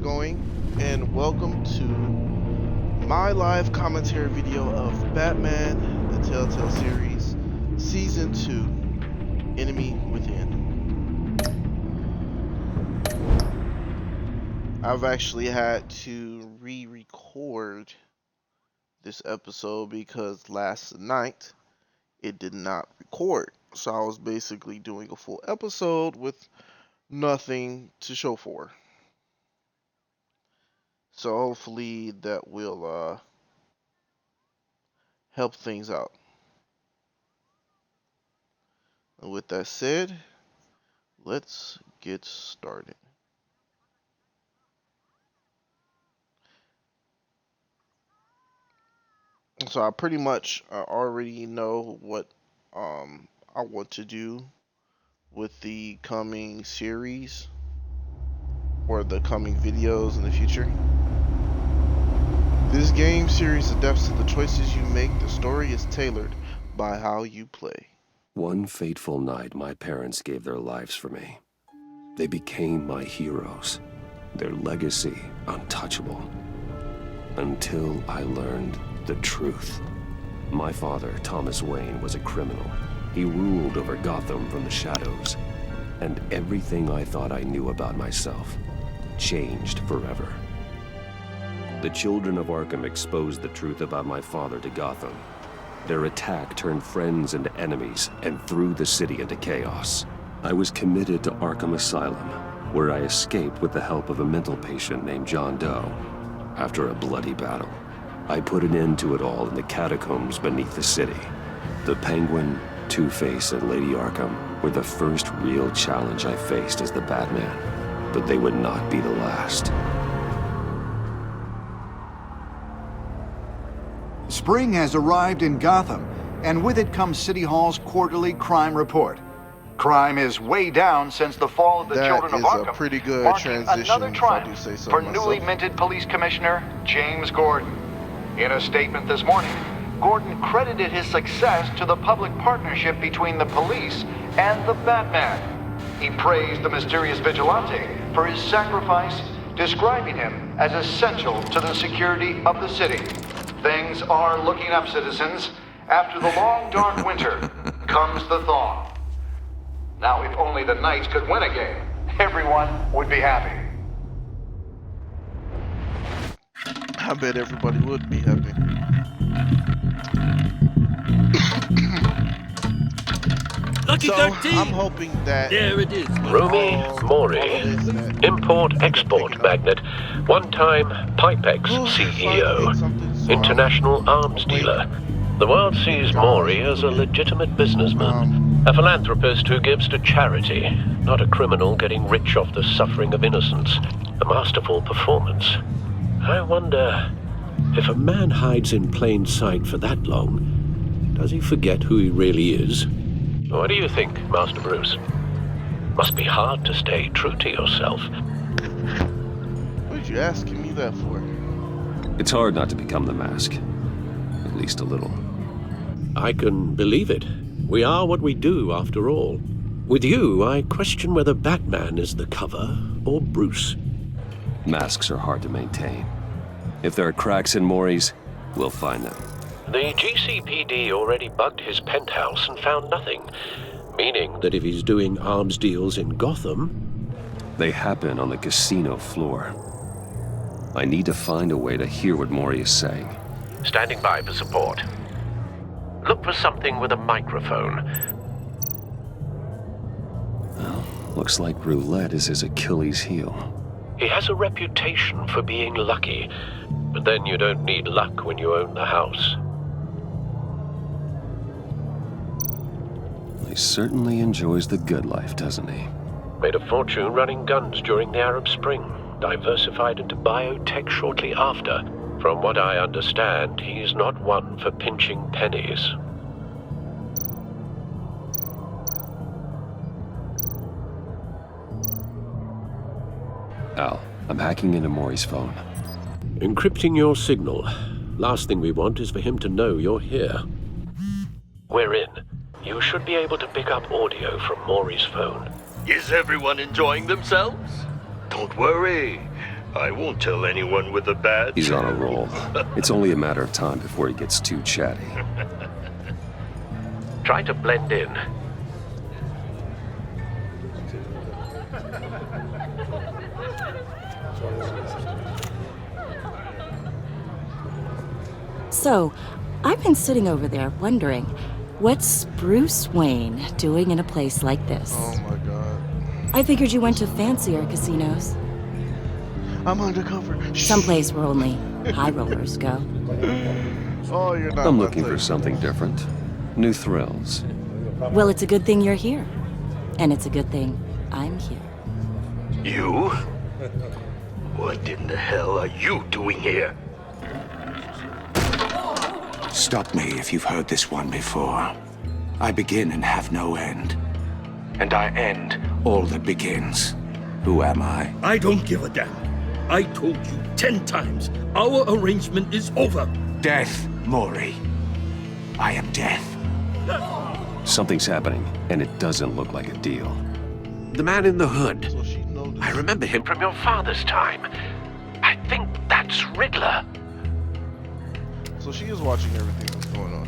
it going? And welcome to my live commentary video of Batman, the Telltale series, Season 2, Enemy Within. I've actually had to re-record this episode because last night it did not record. So I was basically doing a full episode with nothing to show for. So hopefully that will help things out. And with that said, let's get started. So I pretty much already know what I want to do with the coming series or the coming videos in the future. This game series adapts to the choices you make. The story is tailored by how you play. One fateful night, my parents gave their lives for me. They became my heroes, their legacy untouchable. Until I learned the truth. My father, Thomas Wayne, was a criminal. He ruled over Gotham from the shadows. And everything I thought I knew about myself changed forever. The children of Arkham exposed the truth about my father to Gotham. Their attack turned friends into enemies and threw the city into chaos. I was committed to Arkham Asylum, where I escaped with the help of a mental patient named John Doe. After a bloody battle, I put an end to it all in the catacombs beneath the city. The Penguin, Two-Face, and Lady Arkham were the first real challenge I faced as the Batman. But they would not be the last. Spring has arrived in Gotham, and with it comes City Hall's quarterly crime report. Crime is way down since the fall of the Children of Arkham. That is a pretty good marking transition, another triumph if I do say so for myself. newly minted police commissioner James Gordon. In a statement this morning, Gordon credited his success to the public partnership between the police and the Batman. He praised the mysterious vigilante for his sacrifice, describing him as essential to the security of the city. Things are looking up, citizens. After the long, dark winter comes the thaw. Now, if only the Knights could win a game, everyone would be happy. I bet everybody would be happy. Lucky So 13! I'm hoping that There it is. Rumi Mori, import-export magnate, one-time Pipex CEO, international arms dealer. The world sees Mori as a legitimate businessman, a philanthropist who gives to charity, not a criminal getting rich off the suffering of innocence. A masterful performance. I wonder, if a man hides in plain sight for that long, does he forget who he really is? What do you think, Master Bruce? Must be hard to stay true to yourself. What did you asking me that for? It's hard not to become the Mask. At least a little. I can believe it. We are what we do, after all. With you, I question whether Batman is the cover or Bruce. Masks are hard to maintain. If there are cracks in Mori's, we'll find them. The GCPD already bugged his penthouse and found nothing, meaning That if he's doing arms deals in Gotham, They happen on the casino floor. I need to find a way to hear what Mori is saying. standing by for support. Look for something with a microphone. Well, looks like roulette is his Achilles heel. He has a reputation for being lucky, but then you don't need luck when you own the house. He certainly enjoys the good life, doesn't he? Made a fortune running guns during the Arab Spring, diversified into biotech shortly after. From what I understand, he's not one for pinching pennies. Al, I'm hacking into Mori's phone. encrypting your signal. Last thing we want is for him to know you're here. We're in. You should be able to pick up audio from Maury's phone. Is everyone enjoying themselves? Don't worry. I won't tell anyone with a badge. He's on a roll. It's only a matter of time before he gets too chatty. Try to blend in. So, I've been sitting over there wondering, what's Bruce Wayne doing in a place like this? Oh my god. I figured you went to fancier casinos. I'm undercover. Someplace where only high rollers go. Oh, you're not. I'm looking for something different. New thrills. Well, it's a good thing you're here. And it's a good thing I'm here. You? What in the hell are you doing here? Stop me if you've heard this one before. I begin and have no end. And I end all that begins. Who am I? I don't give a damn. I told you 10 times. Our arrangement is over. Death, Maury. I am death. Something's happening, and it doesn't look like a deal. The man in the hood. So she knows. I remember him from your father's time. I think that's Riddler. So she is watching everything that's going on.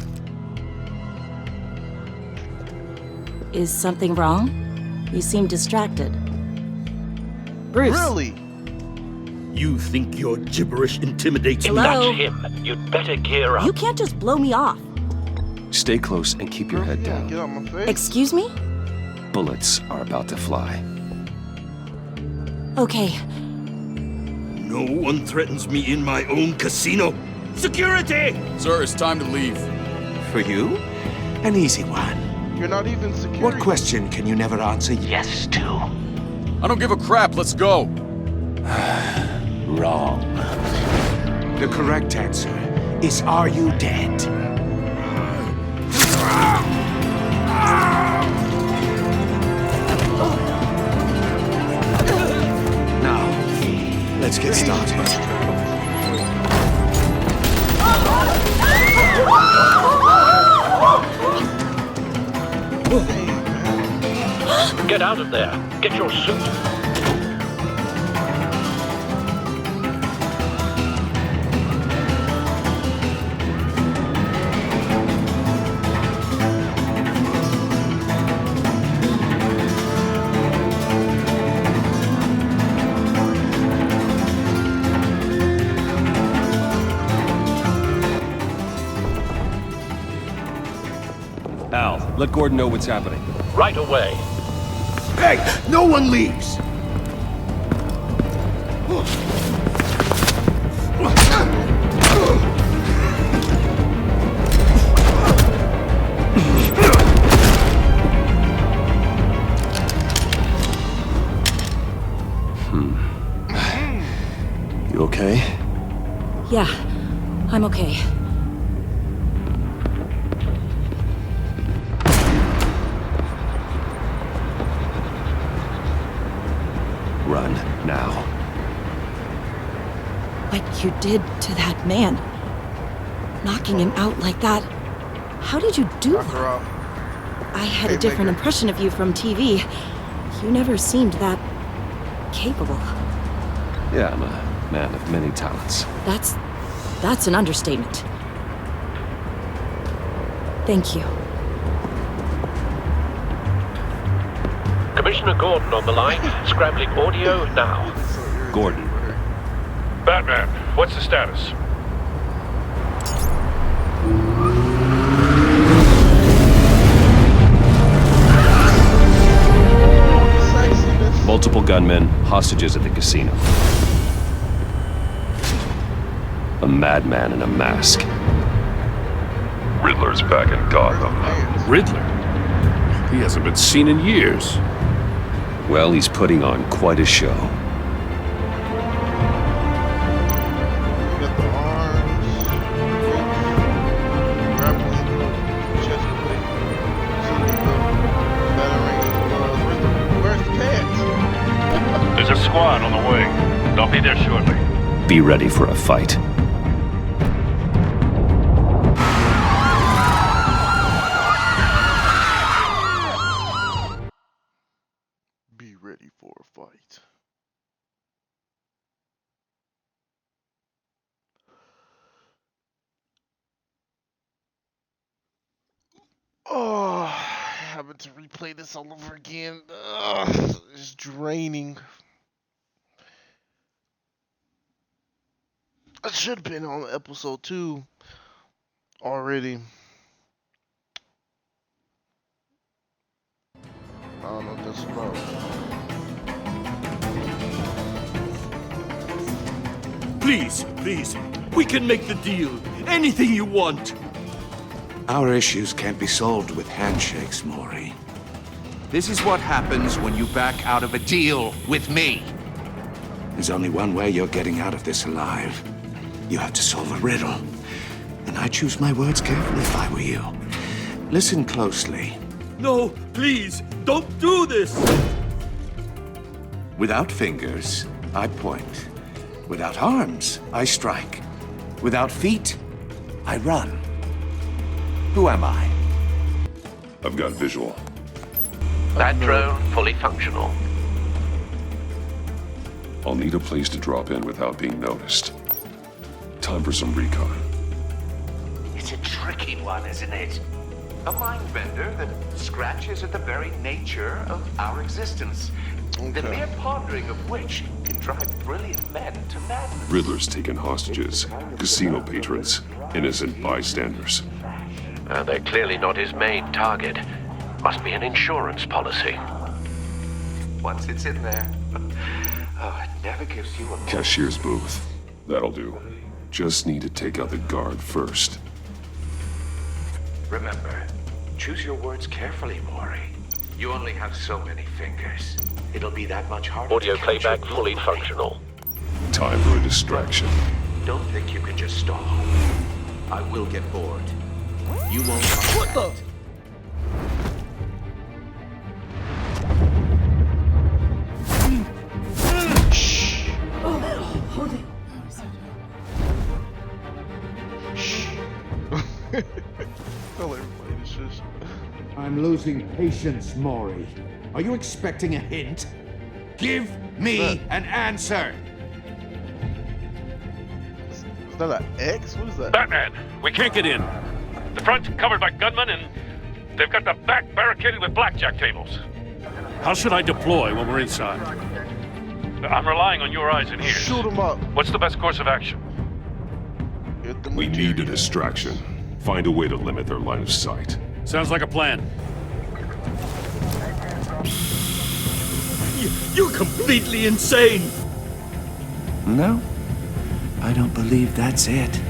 Is something wrong? You seem distracted. Bruce. Really? You think your gibberish intimidates me? Hello? That's him. You'd better gear up. You can't just blow me off. Stay close and keep your head Yeah, down. get out my face. Excuse me? Bullets are about to fly. Okay. No one threatens me in my own casino. Security! Sir, it's time to leave. For you? An easy one. You're not even secure. What question can you never answer yes to? I don't give a crap. Let's go. Wrong. The correct answer is, are you dead? Now, let's get started. Get out of there. Get your suit. Al, let Gordon know what's happening. Right away. Hey, no one leaves! You okay? Yeah, I'm okay. Run, now. What you did to that man, knocking him out like that, how did you do Knock her that? out. I had Hey, a different Maker. impression of you from TV. You never seemed that capable. Yeah, I'm a man of many talents. That's an understatement. Thank you. Commissioner Gordon on the line. Scrambling audio now. Gordon. Batman, what's the status? Sexiness. Multiple gunmen, hostages at the casino. A madman in a mask. Riddler's back in Gotham. Riddler? He hasn't been seen in years. Well, he's putting on quite a show. Got the arms. Grappling hook. Chest plate. Batarang. Where's the pants? There's a squad on the way. They'll be there shortly. Be ready for a fight. Be ready for a fight. Oh, having to replay this all over again. Ugh, it's draining. I should have been on episode 2 already. I don't know what that's about. Please, please, we can make the deal. Anything you want. Our issues can't be solved with handshakes, Maury. This is what happens when you back out of a deal with me. There's only one way you're getting out of this alive. You have to solve a riddle. And I choose my words carefully if I were you. Listen closely. No, please, don't do this! Without fingers, I point. Without arms, I strike. Without feet, I run. Who am I? I've got visual. That drone fully functional. I'll need a place to drop in without being noticed. Time for some recon. It's a tricky one, isn't it? A mind bender that scratches at the very nature of our existence. The mere pondering of which can drive brilliant men to madness. Riddler's taken hostages, casino patrons, innocent bystanders. They're clearly not his main target. Must be an insurance policy. Once it's in there, it never gives you a... Cashier's booth. That'll do. Just need to take out the guard first. Remember, choose your words carefully, Maury. You only have so many fingers. It'll be that much harder. Audio playback fully functional. Time for a distraction. Don't think you can just stall. I will get bored. You won't... What the... Shh. Hold it. Shh. Tell everybody to shush. I'm losing patience, Maury. Are you expecting a hint? Give me an answer! Is that an X? What is that? Batman, we can't get in. The front's covered by gunmen and they've got the back barricaded with blackjack tables. How should I deploy when we're inside? I'm relying on your eyes and ears. Shoot him up. What's the best course of action? We need a distraction. Find a way to limit their line of sight. Sounds like a plan. You're completely insane! No, I don't believe that's it.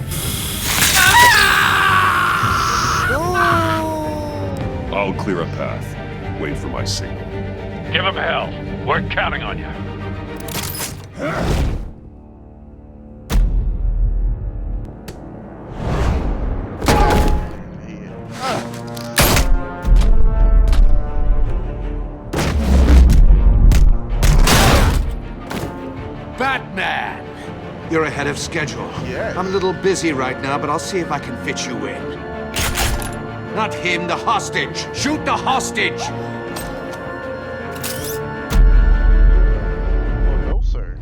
I'll clear a path. Wait for my signal. Give him hell. We're counting on you. Batman! You're ahead of schedule. Yeah. I'm a little busy right now, but I'll see if I can fit you in. Not him, the hostage! Shoot the hostage! Oh, no, sir.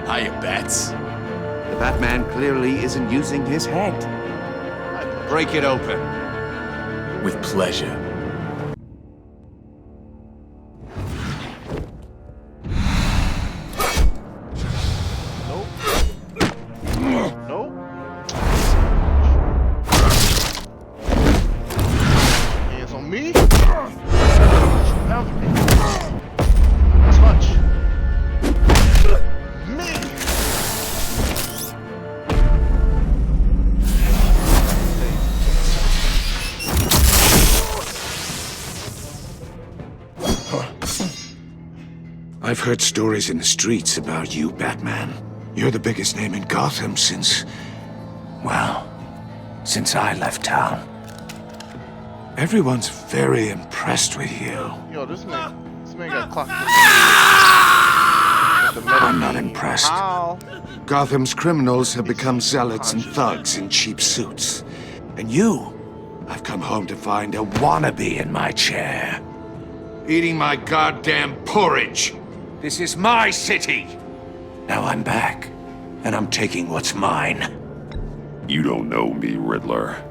Hiya, Bats. The Batman clearly isn't using his head. Break it open. With pleasure. Nope. Hands on me. Touch me. I've heard stories in the streets about you, Batman. You're the biggest name in Gotham since... well, since I left town. Everyone's very impressed with you. Yo, this man got clocked. I'm not impressed. How? Gotham's criminals have become zealots and thugs in cheap suits. And I've come home to find a wannabe in my chair. Eating my goddamn porridge. This is my city. Now I'm back, and I'm taking what's mine. You don't know me, Riddler.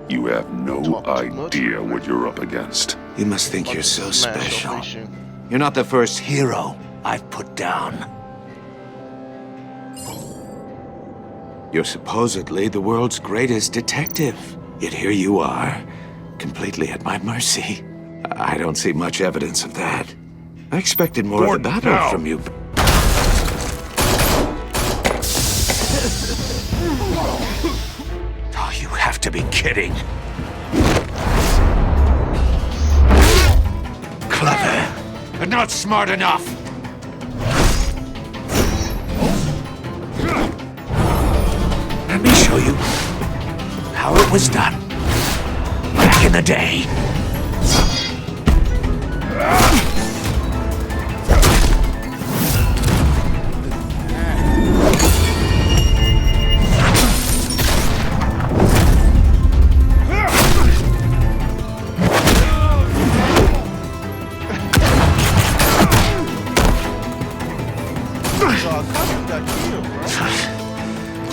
You have no idea what you're up against. You must think you're so special. You're not the first hero I've put down. You're supposedly the world's greatest detective. Yet here you are, completely at my mercy. I don't see much evidence of that. I expected more of a battle from you. Oh, you have to be kidding. Clever, but not smart enough. Let me show you how it was done back in the day.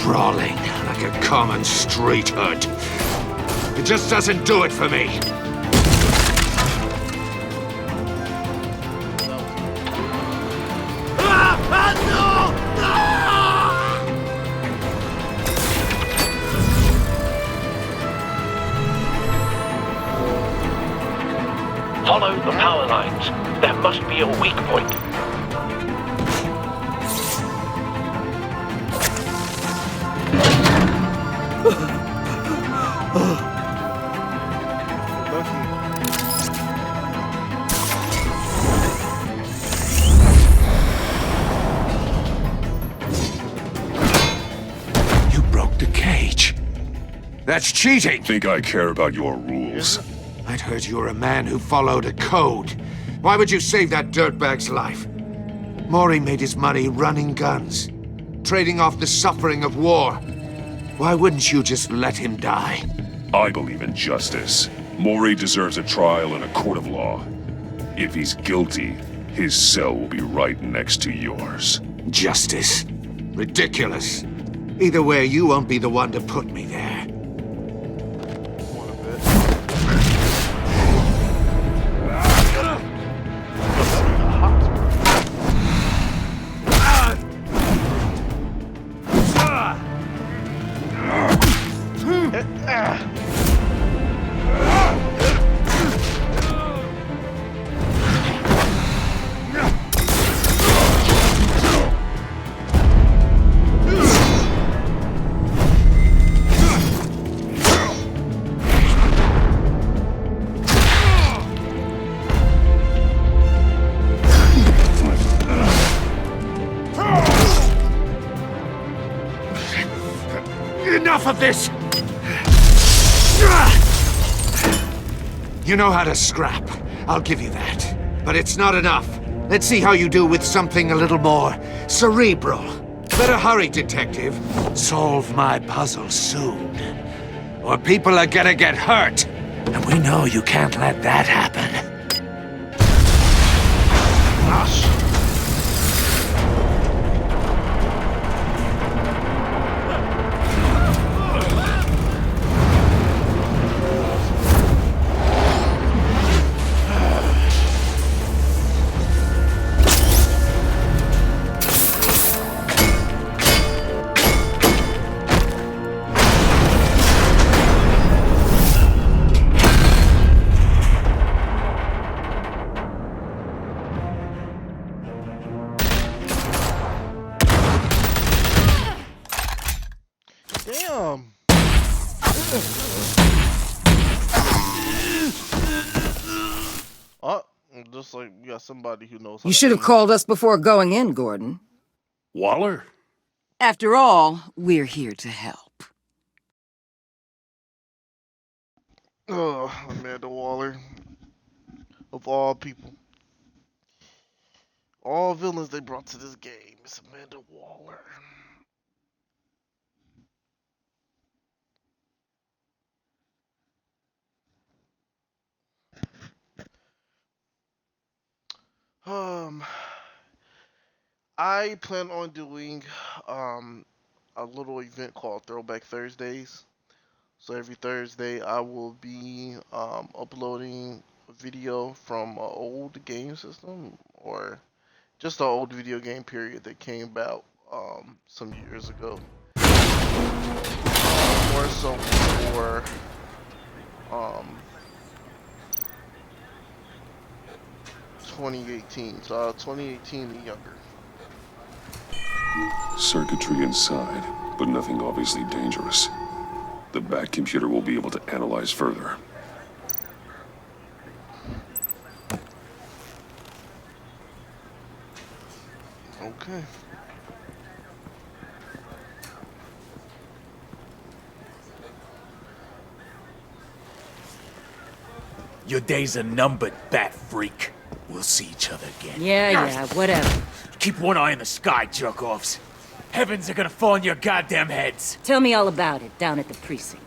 Brawling like a common street hood. It just doesn't do it for me. Follow the power lines. There must be a weak point. You broke the cage. That's cheating. Think I care about your rules? I'd heard you were a man who followed a code. Why would you save that dirtbag's life? Mori made his money running guns, trading off the suffering of war. Why wouldn't you just let him die? I believe in justice. Mori deserves a trial in a court of law. If he's guilty, his cell will be right next to yours. Justice? Ridiculous. Either way, you won't be the one to put me there. Enough of this! You know how to scrap. I'll give you that. But it's not enough. Let's see how you do with something a little more cerebral. Better hurry, detective. Solve my puzzle soon. Or people are gonna get hurt. And we know you can't let that happen. Gosh. Damn. Oh, just like you got somebody who knows. You should have called us before going in, Gordon. Waller? After all, we're here to help. Oh, Amanda Waller. Of all people. All villains they brought to this game. It's Amanda Waller. Um, I plan on doing a little event called Throwback Thursdays. So every Thursday I will be uploading a video from an old game system or just an old video game period that came about some years ago. More so for 2018. So 2018 and younger. Circuitry inside, but nothing obviously dangerous. The Bat computer will be able to analyze further. Okay. Your days are numbered, Bat Freak. We'll see each other again. Yeah, whatever. Keep one eye in the sky, jerk-offs. Heavens are gonna fall on your goddamn heads. Tell me all about it down at the precinct.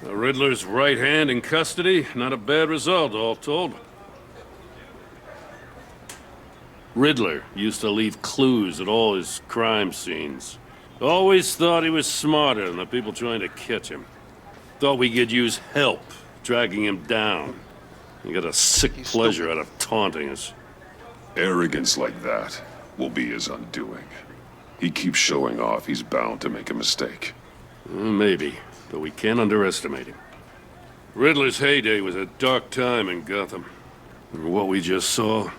The Riddler's right hand in custody. Not a bad result, all told. Riddler used to leave clues at all his crime scenes. Always thought he was smarter than the people trying to catch him. Thought we could use help dragging him down. He got a sick pleasure out of taunting us. Arrogance like that will be his undoing. He keeps showing off, he's bound to make a mistake. Maybe, but we can't underestimate him. Riddler's heyday was a dark time in Gotham. And what we just saw,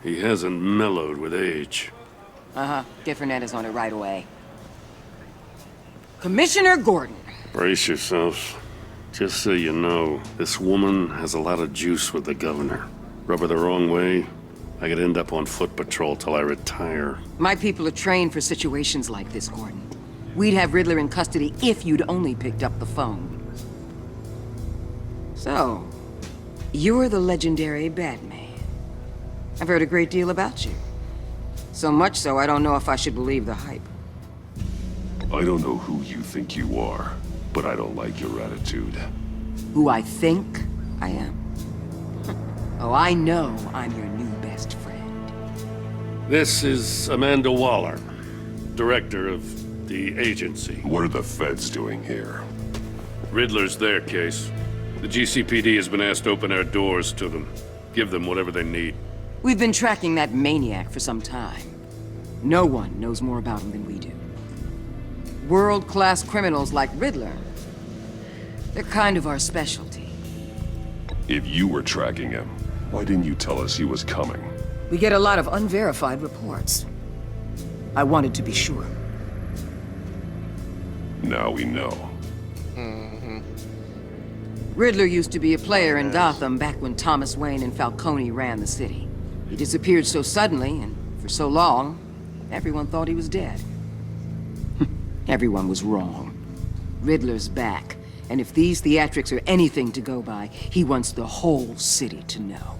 he hasn't mellowed with age. Get Fernandez on it right away. Commissioner Gordon. Brace yourselves. Just so you know, this woman has a lot of juice with the governor. Rub her the wrong way, I could end up on foot patrol till I retire. My people are trained for situations like this, Gordon. We'd have Riddler in custody if you'd only picked up the phone. So, you're the legendary Batman. I've heard a great deal about you. So much so, I don't know if I should believe the hype. I don't know who you think you are, but I don't like your attitude. Who I think I am? Oh, I know I'm your new best friend. This is Amanda Waller, director of the agency. What are the feds doing here? Riddler's their case. The GCPD has been asked to open our doors to them. Give them whatever they need. We've been tracking that maniac for some time. No one knows more about him than we do. World-class criminals like Riddler, they're kind of our specialty. If you were tracking him, why didn't you tell us he was coming? We get a lot of unverified reports. I wanted to be sure. Now we know. Riddler used to be a player in Gotham back when Thomas Wayne and Falcone ran the city. He disappeared so suddenly and for so long, everyone thought he was dead. Everyone was wrong. Riddler's back, and if these theatrics are anything to go by, he wants the whole city to know.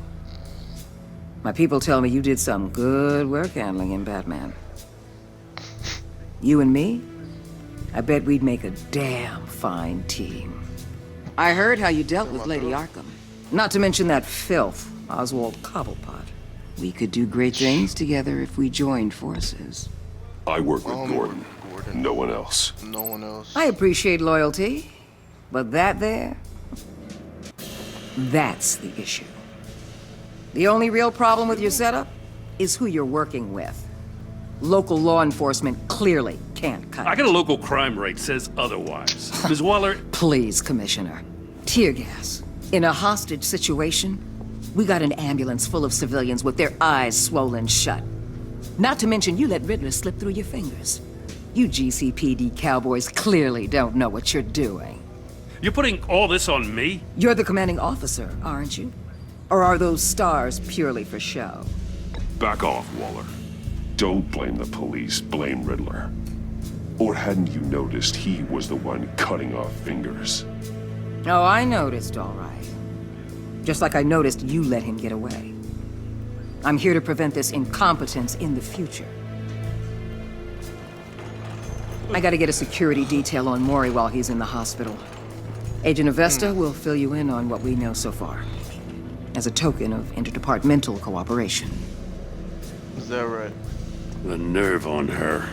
My people tell me you did some good work handling him, Batman. You and me? I bet we'd make a damn fine team. I heard how you dealt with Lady Arkham. Not to mention that filth, Oswald Cobblepot. We could do great things together if we joined forces. I work with Gordon. No one else. No one else. I appreciate loyalty, but that there, that's the issue. The only real problem with your setup is who you're working with. Local law enforcement clearly can't cut I got a local crime rate says otherwise. Ms. Waller... Please, Commissioner. Tear gas. In a hostage situation, we got an ambulance full of civilians with their eyes swollen shut. Not to mention you let Riddler slip through your fingers. You GCPD cowboys clearly don't know what you're doing. You're putting all this on me? You're the commanding officer, aren't you? Or are those stars purely for show? Back off, Waller. Don't blame the police, blame Riddler. Or hadn't you noticed he was the one cutting off fingers? Oh, I noticed, all right. Just like I noticed you let him get away. I'm here to prevent this incompetence in the future. I gotta get a security detail on Maury while he's in the hospital. Agent Avesta will fill you in on what we know so far, as a token of interdepartmental cooperation. Is that right? The nerve on her.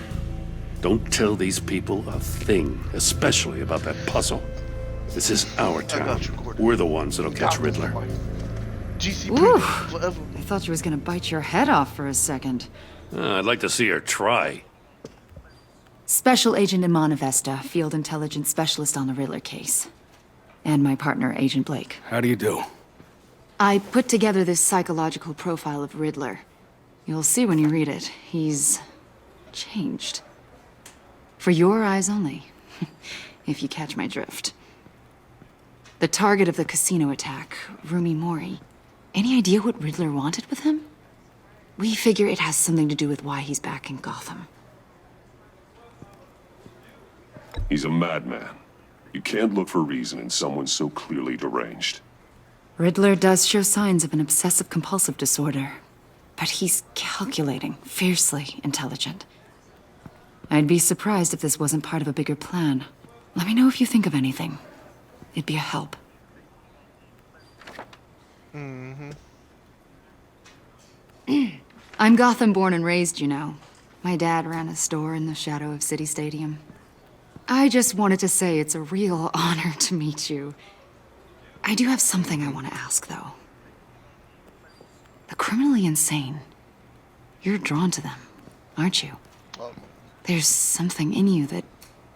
Don't tell these people a thing, especially about that puzzle. This is our town. We're the ones that'll catch Riddler. GCP forever. I thought she was gonna bite your head off for a second. I'd like to see her try. Special Agent Iman Avesta, Field Intelligence Specialist on the Riddler case. And my partner, Agent Blake. How do you do? I put together this psychological profile of Riddler. You'll see when you read it. He's changed. For your eyes only, if you catch my drift. The target of the casino attack, Rumi Mori. Any idea what Riddler wanted with him? We figure it has something to do with why he's back in Gotham. He's a madman. You can't look for reason in someone so clearly deranged. Riddler does show signs of an obsessive-compulsive disorder, but he's calculating, fiercely intelligent. I'd be surprised if this wasn't part of a bigger plan. Let me know if you think of anything. It'd be a help. I'm Gotham born and raised, you know. My dad ran a store in the shadow of City Stadium. I just wanted to say it's a real honor to meet you. I do have something I want to ask, though. The criminally insane. You're drawn to them, aren't you? There's something in you that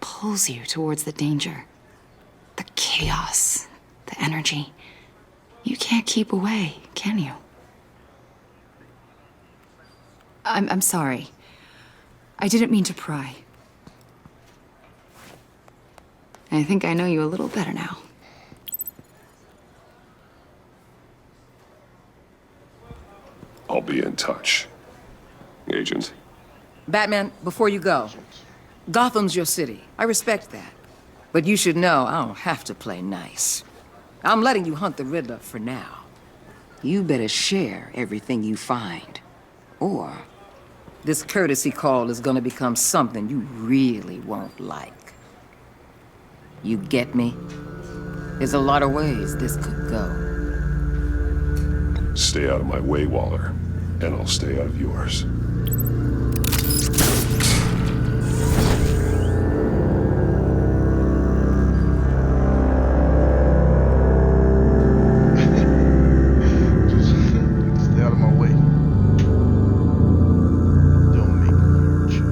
pulls you towards the danger. The chaos, the energy. You can't keep away, can you? I'm sorry. I didn't mean to pry. I think I know you a little better now. I'll be in touch. Agent. Batman, before you go, Gotham's your city. I respect that. But you should know I don't have to play nice. I'm letting you hunt the Riddler for now. You better share everything you find. Or this courtesy call is gonna become something you really won't like. You get me? There's a lot of ways this could go. Stay out of my way, Waller, and I'll stay out of yours. Stay out of my way. Don't make me hurt you.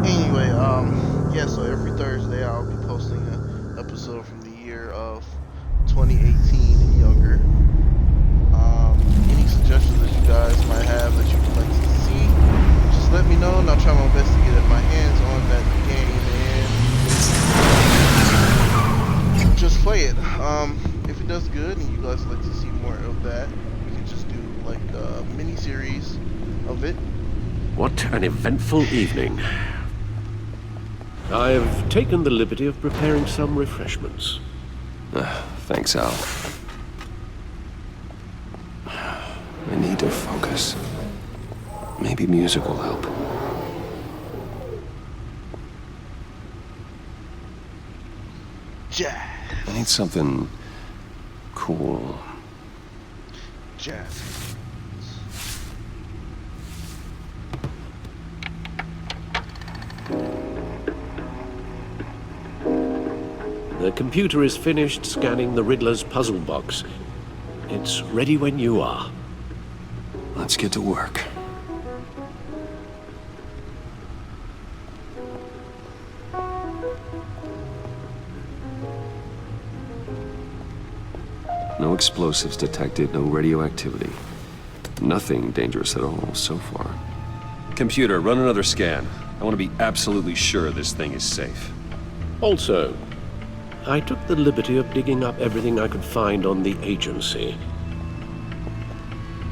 Anyway, yeah, so every Thursday I'll be posting an episode from the year of 2018 and younger. Any suggestions that you guys might have that you would like to see, just let me know and I'll try my best to get my hands on that game and just play it. If it does good and you guys like to see more of that, we can just do like a mini series of it. What an eventful evening. I've taken the liberty of preparing some refreshments. Thanks, Al. I need to focus. Maybe music will help. Jazz. I need something cool. Jazz. The computer is finished scanning the Riddler's puzzle box. It's ready when you are. Let's get to work. No explosives detected, no radioactivity. Nothing dangerous at all so far. Computer, run another scan. I want to be absolutely sure this thing is safe. Also, I took the liberty of digging up everything I could find on the agency.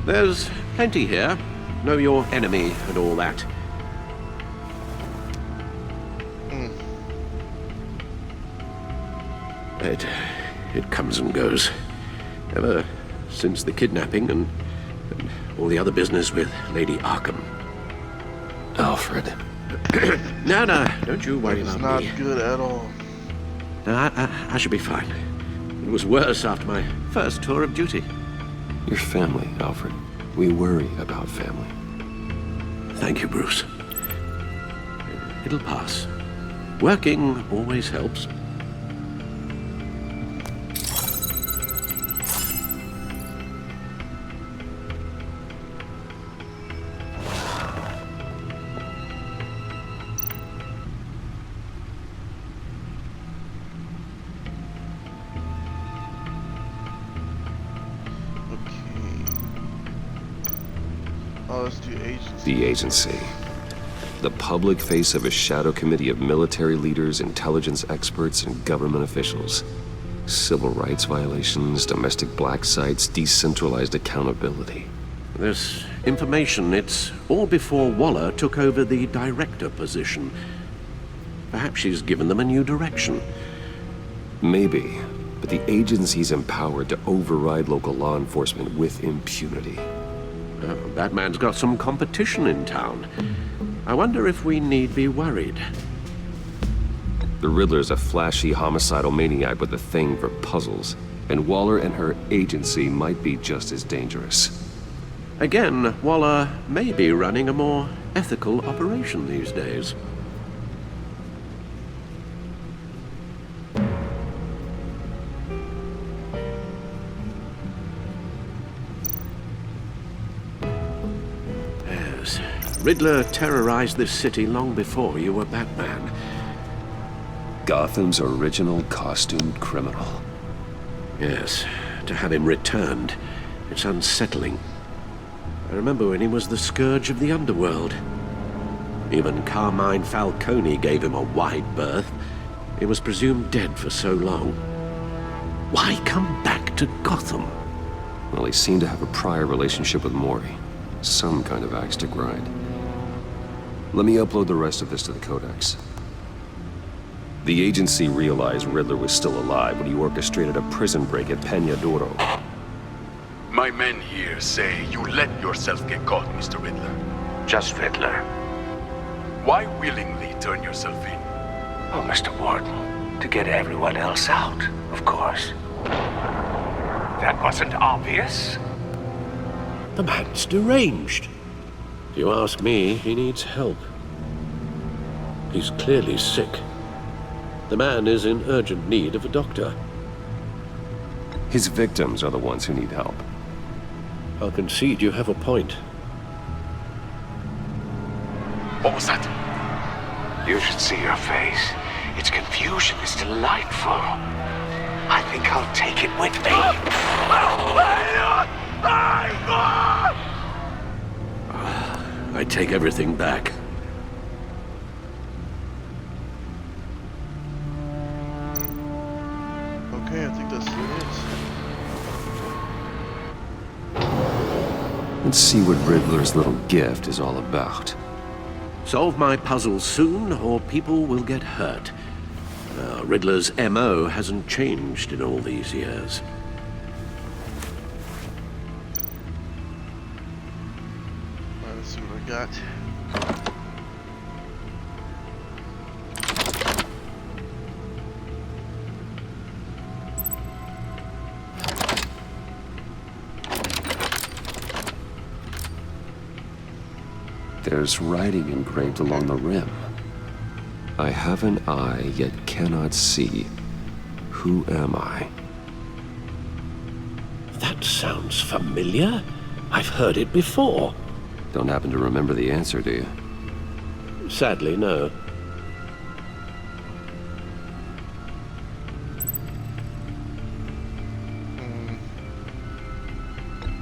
There's plenty here. Know your enemy and all that. It comes and goes. Ever since the kidnapping and all the other business with Lady Arkham. Alfred. No, don't you worry about me. It's not good at all. No, I should be fine. It was worse after my first tour of duty. Your family, Alfred. We worry about family. Thank you, Bruce. It'll pass. Working always helps. Let's do agency. The agency. The public face of a shadow committee of military leaders, intelligence experts, and government officials. Civil rights violations, domestic black sites, decentralized accountability. This information, it's all before Waller took over the director position. Perhaps she's given them a new direction. Maybe, but the agency's empowered to override local law enforcement with impunity. Batman's got some competition in town. I wonder if we need be worried. The Riddler's a flashy, homicidal maniac with a thing for puzzles, and Waller and her agency might be just as dangerous. Again, Waller may be running a more ethical operation these days. Riddler terrorized this city long before you were Batman. Gotham's original costumed criminal. Yes, to have him returned, it's unsettling. I remember when he was the scourge of the underworld. Even Carmine Falcone gave him a wide berth. He was presumed dead for so long. Why come back to Gotham? Well, he seemed to have a prior relationship with Mori. Some kind of axe to grind. Let me upload the rest of this to the Codex. The agency realized Riddler was still alive when he orchestrated a prison break at Peña Duro. My men here say you let yourself get caught, Mr. Riddler. Just Riddler. Why willingly turn yourself in? Oh, Mr. Warden, to get everyone else out, of course. That wasn't obvious. The man's deranged. If you ask me, he needs help. He's clearly sick. The man is in urgent need of a doctor. His victims are the ones who need help. I'll concede you have a point. What was that? You should see your face. Its confusion is delightful. I think I'll take it with me. I take everything back. Okay, I think that's it. Let's see what Riddler's little gift is all about. Solve my puzzle soon, or people will get hurt. Riddler's MO hasn't changed in all these years. Let's see what I got. There's writing engraved along the rim. I have an eye, yet cannot see. Who am I? That sounds familiar. I've heard it before. Don't happen to remember the answer, do you? Sadly, no.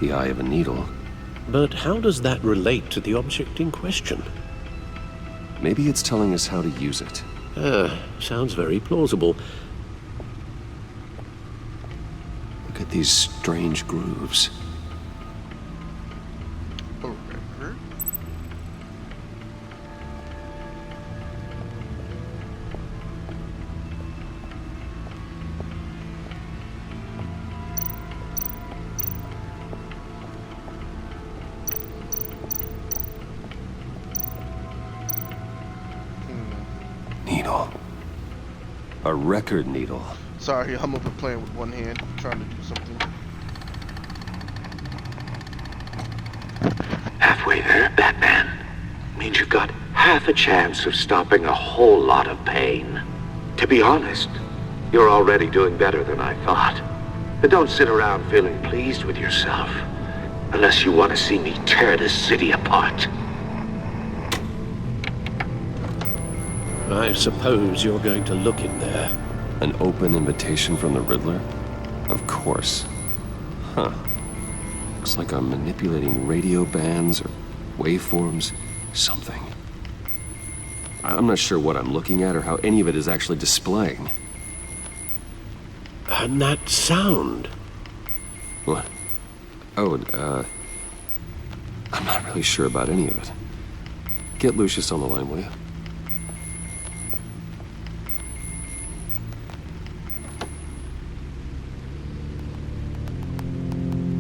The eye of a needle. But how does that relate to the object in question? Maybe it's telling us how to use it. Sounds very plausible. hit these strange grooves. A record? Needle. A record needle. Sorry, I'm over playing with one hand, trying to do something. Halfway there, Batman. Means you've got half a chance of stopping a whole lot of pain. To be honest, you're already doing better than I thought. But don't sit around feeling pleased with yourself. Unless you want to see me tear this city apart. I suppose you're going to look in there. An open invitation from the Riddler? Of course. Huh. Looks like I'm manipulating radio bands or waveforms, something. I'm not sure what I'm looking at or how any of it is actually displaying. And that sound. What? Oh, I'm not really sure about any of it. Get Lucius on the line, will you?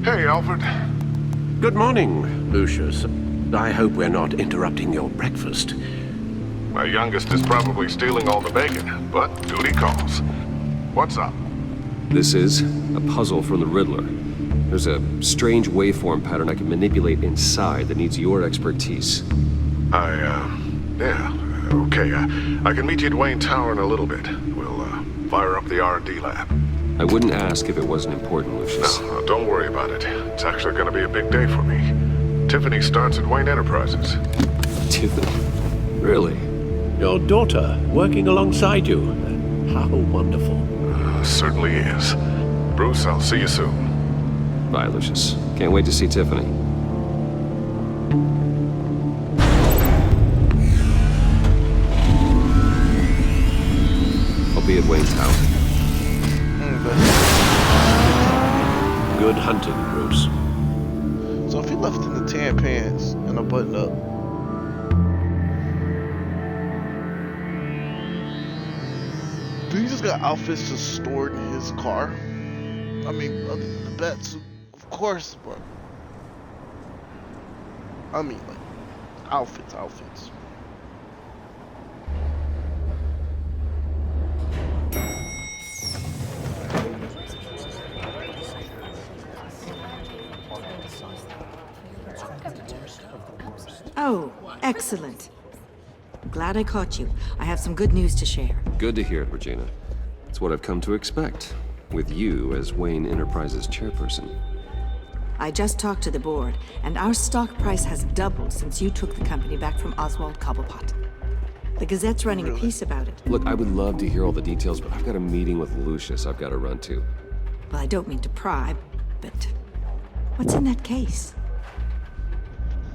Hey, Alfred. Good morning, Lucius. I hope we're not interrupting your breakfast. My youngest is probably stealing all the bacon, but duty calls. What's up? This is a puzzle from the Riddler. There's a strange waveform pattern I can manipulate inside that needs your expertise. Yeah, okay. I can meet you at Wayne Tower in a little bit. We'll, fire up the R&D lab. I wouldn't ask if it wasn't important, Lucius. No, don't worry about it. It's actually gonna be a big day for me. Tiffany starts at Wayne Enterprises. Tiffany? Really? Your daughter working alongside you. How wonderful. Certainly is. Bruce, I'll see you soon. Bye, Lucius. Can't wait to see Tiffany. I'll be at Wayne Tower. Good hunting, Bruce. So if he left in the tan pants and a button up, do he just got outfits just stored in his car? I mean, other than the bets, of course, but I mean, like, outfits. Oh, excellent. Glad I caught you. I have some good news to share. Good to hear it, Regina. It's what I've come to expect, with you as Wayne Enterprises chairperson. I just talked to the board, and our stock price has doubled since you took the company back from Oswald Cobblepot. The Gazette's running a piece about it. Look, I would love to hear all the details, but I've got a meeting with Lucius I've got to run to. Well, I don't mean to pry, but what's in that case?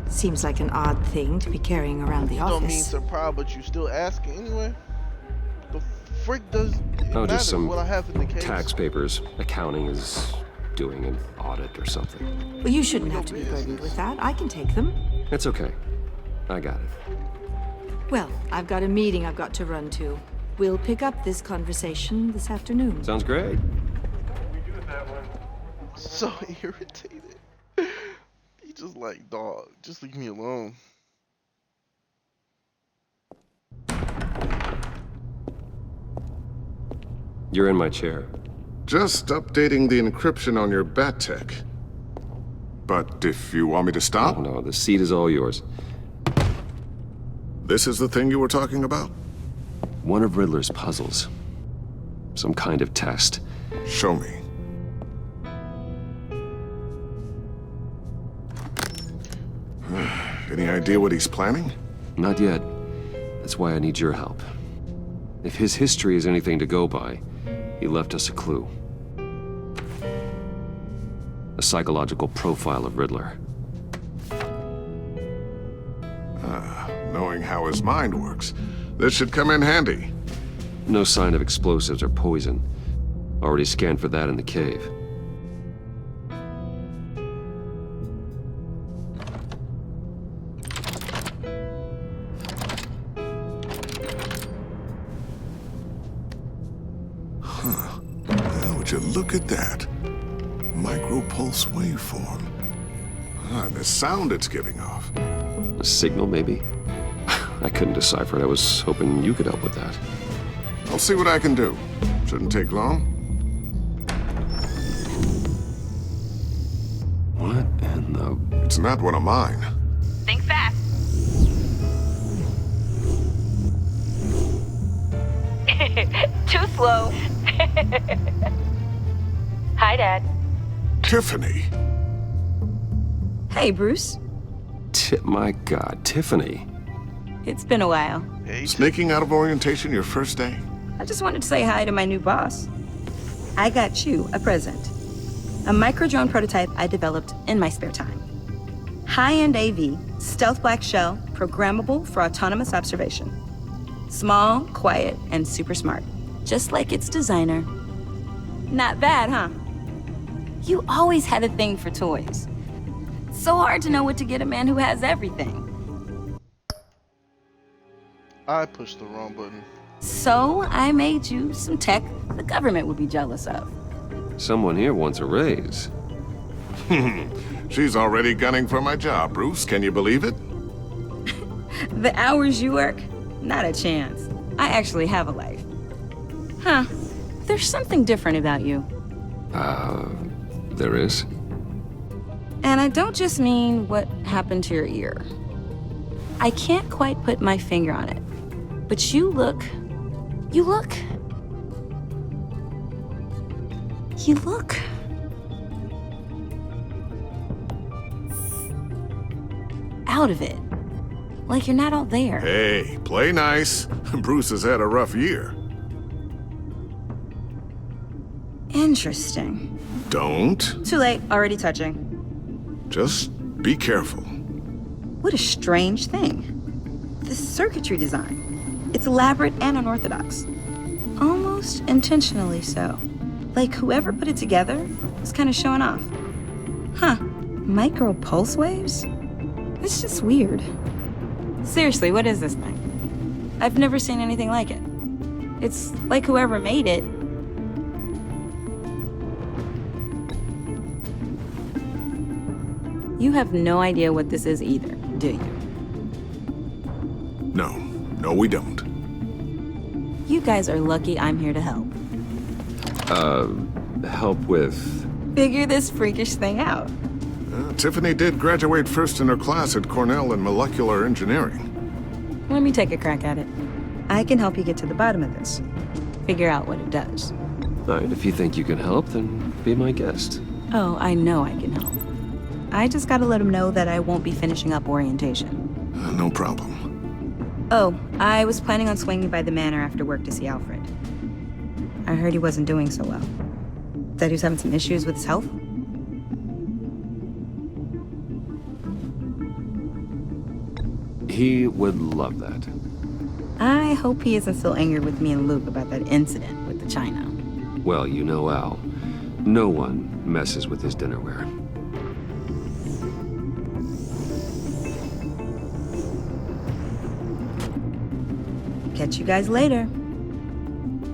Seems like an odd thing to be carrying around the office. Don't mean to pry, but you still asking anyway. The frick does it Oh, just matter some what I have in the case? tax papers. Accounting is doing an audit or something. Well, you shouldn't have to be burdened with that. I can take them. It's okay. I got it. Well, I've got a meeting I've got to run to. We'll pick up this conversation this afternoon. Sounds great. So irritated. He just like, dog, just leave me alone. You're in my chair. Just updating the encryption on your bat tech. But if you want me to stop? Oh, no, the seat is all yours. This is the thing you were talking about? One of Riddler's puzzles. Some kind of test. Show me. Any idea what he's planning? Not yet. That's why I need your help. If his history is anything to go by, he left us a clue. A psychological profile of Riddler. Knowing how his mind works, this should come in handy. No sign of explosives or poison. Already scanned for that in the cave. Would you look at that? Micropulse waveform. And the sound it's giving off. A signal, maybe? I couldn't decipher it. I was hoping you could help with that. I'll see what I can do. Shouldn't take long. What in the... It's not one of mine. Think fast. Too slow. Hi, Dad. Tiffany. Hey, Bruce. My God, Tiffany. It's been a while. Sneaking out of orientation your first day? I just wanted to say hi to my new boss. I got you a present. A micro-drone prototype I developed in my spare time. High-end AV, stealth black shell, programmable for autonomous observation. Small, quiet, and super smart. Just like its designer. Not bad, huh? You always had a thing for toys. So hard to know what to get a man who has everything. I pushed the wrong button. So I made you some tech the government would be jealous of. Someone here wants a raise. She's already gunning for my job, Bruce. Can you believe it? The hours you work? Not a chance. I actually have a life. Huh. There's something different about you. There is? And I don't just mean what happened to your ear. I can't quite put my finger on it. But you look out of it. Like you're not all there. Hey, play nice. Bruce has had a rough year. Interesting. Don't. Too late, already touching. Just be careful. What a strange thing. The circuitry design. It's elaborate and unorthodox. Almost intentionally so. Like whoever put it together was kind of showing off. Huh. Micro pulse waves? It's just weird. Seriously, what is this thing? I've never seen anything like it. It's like whoever made it. You have no idea what this is either, do you? No, we don't. You guys are lucky I'm here to help. Help with... Figure this freakish thing out. Tiffany did graduate first in her class at Cornell in molecular engineering. Let me take a crack at it. I can help you get to the bottom of this. Figure out what it does. All right, if you think you can help, then be my guest. Oh, I know I can help. I just gotta let him know that I won't be finishing up orientation. No problem. Oh, I was planning on swinging by the manor after work to see Alfred. I heard he wasn't doing so well. That he was having some issues with his health. He would love that. I hope he isn't still angry with me and Luke about that incident with the china. Well, you know Al. No one messes with his dinnerware. Catch you guys later.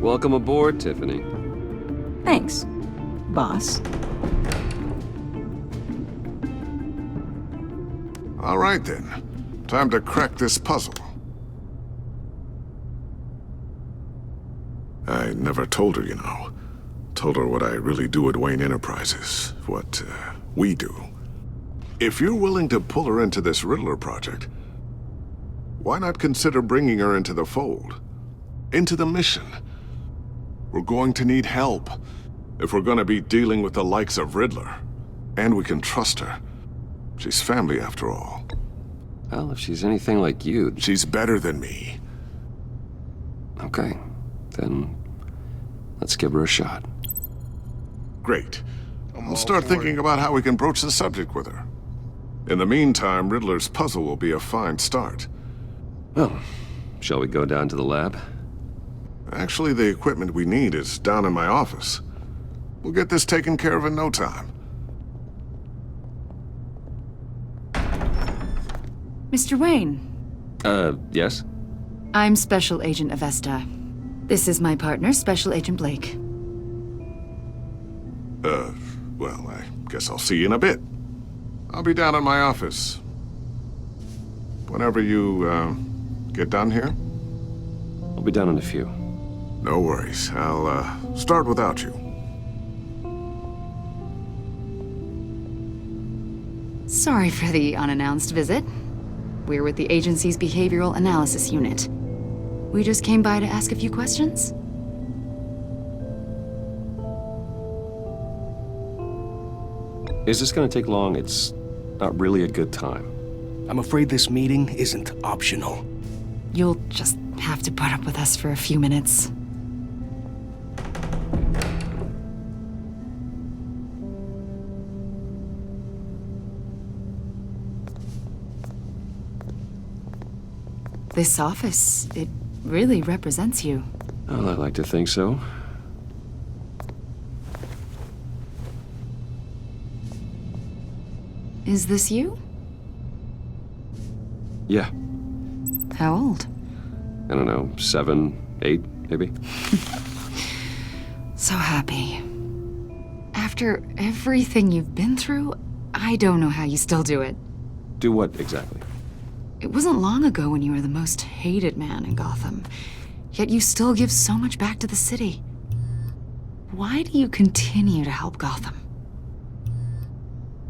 Welcome aboard, Tiffany. Thanks, boss. All right then. Time to crack this puzzle. I never told her, you know. Told her what I really do at Wayne Enterprises. What, we do. If you're willing to pull her into this Riddler project, why not consider bringing her into the fold? Into the mission? We're going to need help if we're going to be dealing with the likes of Riddler. And we can trust her. She's family after all. Well, if she's anything like you... She's better than me. Okay, then let's give her a shot. Great. I'll start thinking about how we can broach the subject with her. In the meantime, Riddler's puzzle will be a fine start. Well, shall we go down to the lab? Actually, the equipment we need is down in my office. We'll get this taken care of in no time. Mr. Wayne. Yes? I'm Special Agent Avesta. This is my partner, Special Agent Blake. Well, I guess I'll see you in a bit. I'll be down in my office. Whenever you, get done here? I'll be down in a few. No worries. I'll, start without you. Sorry for the unannounced visit. We're with the agency's behavioral analysis unit. We just came by to ask a few questions. Is this gonna take long? It's not really a good time. I'm afraid this meeting isn't optional. You'll just have to put up with us for a few minutes. This office, it really represents you. Well, I like to think so. Is this you? Yeah. How old? I don't know, 7, 8, maybe? So happy. After everything you've been through, I don't know how you still do it. Do what exactly? It wasn't long ago when you were the most hated man in Gotham, yet you still give so much back to the city. Why do you continue to help Gotham?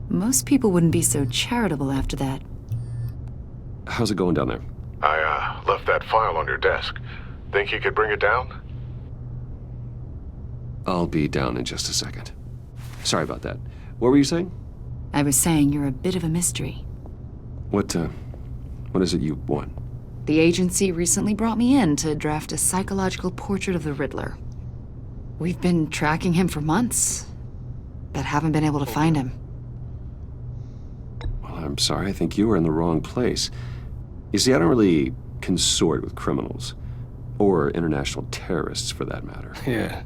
Most people wouldn't be so charitable after that. How's it going down there? I, left that file on your desk. Think you could bring it down? I'll be down in just a second. Sorry about that. What were you saying? I was saying you're a bit of a mystery. What is it you want? The agency recently brought me in to draft a psychological portrait of the Riddler. We've been tracking him for months, but haven't been able to find him. Well, I'm sorry. I think you were in the wrong place. You see, I don't really consort with criminals. Or international terrorists, for that matter. Yeah.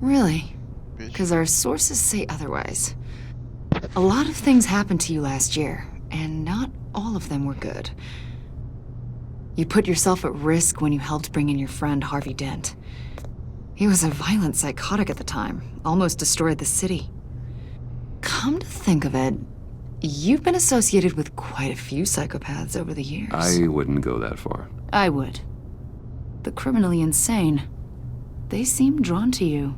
Really? Because our sources say otherwise. A lot of things happened to you last year, and not all of them were good. You put yourself at risk when you helped bring in your friend Harvey Dent. He was a violent psychotic at the time, almost destroyed the city. Come to think of it, you've been associated with quite a few psychopaths over the years. I wouldn't go that far. I would. The criminally insane. They seem drawn to you.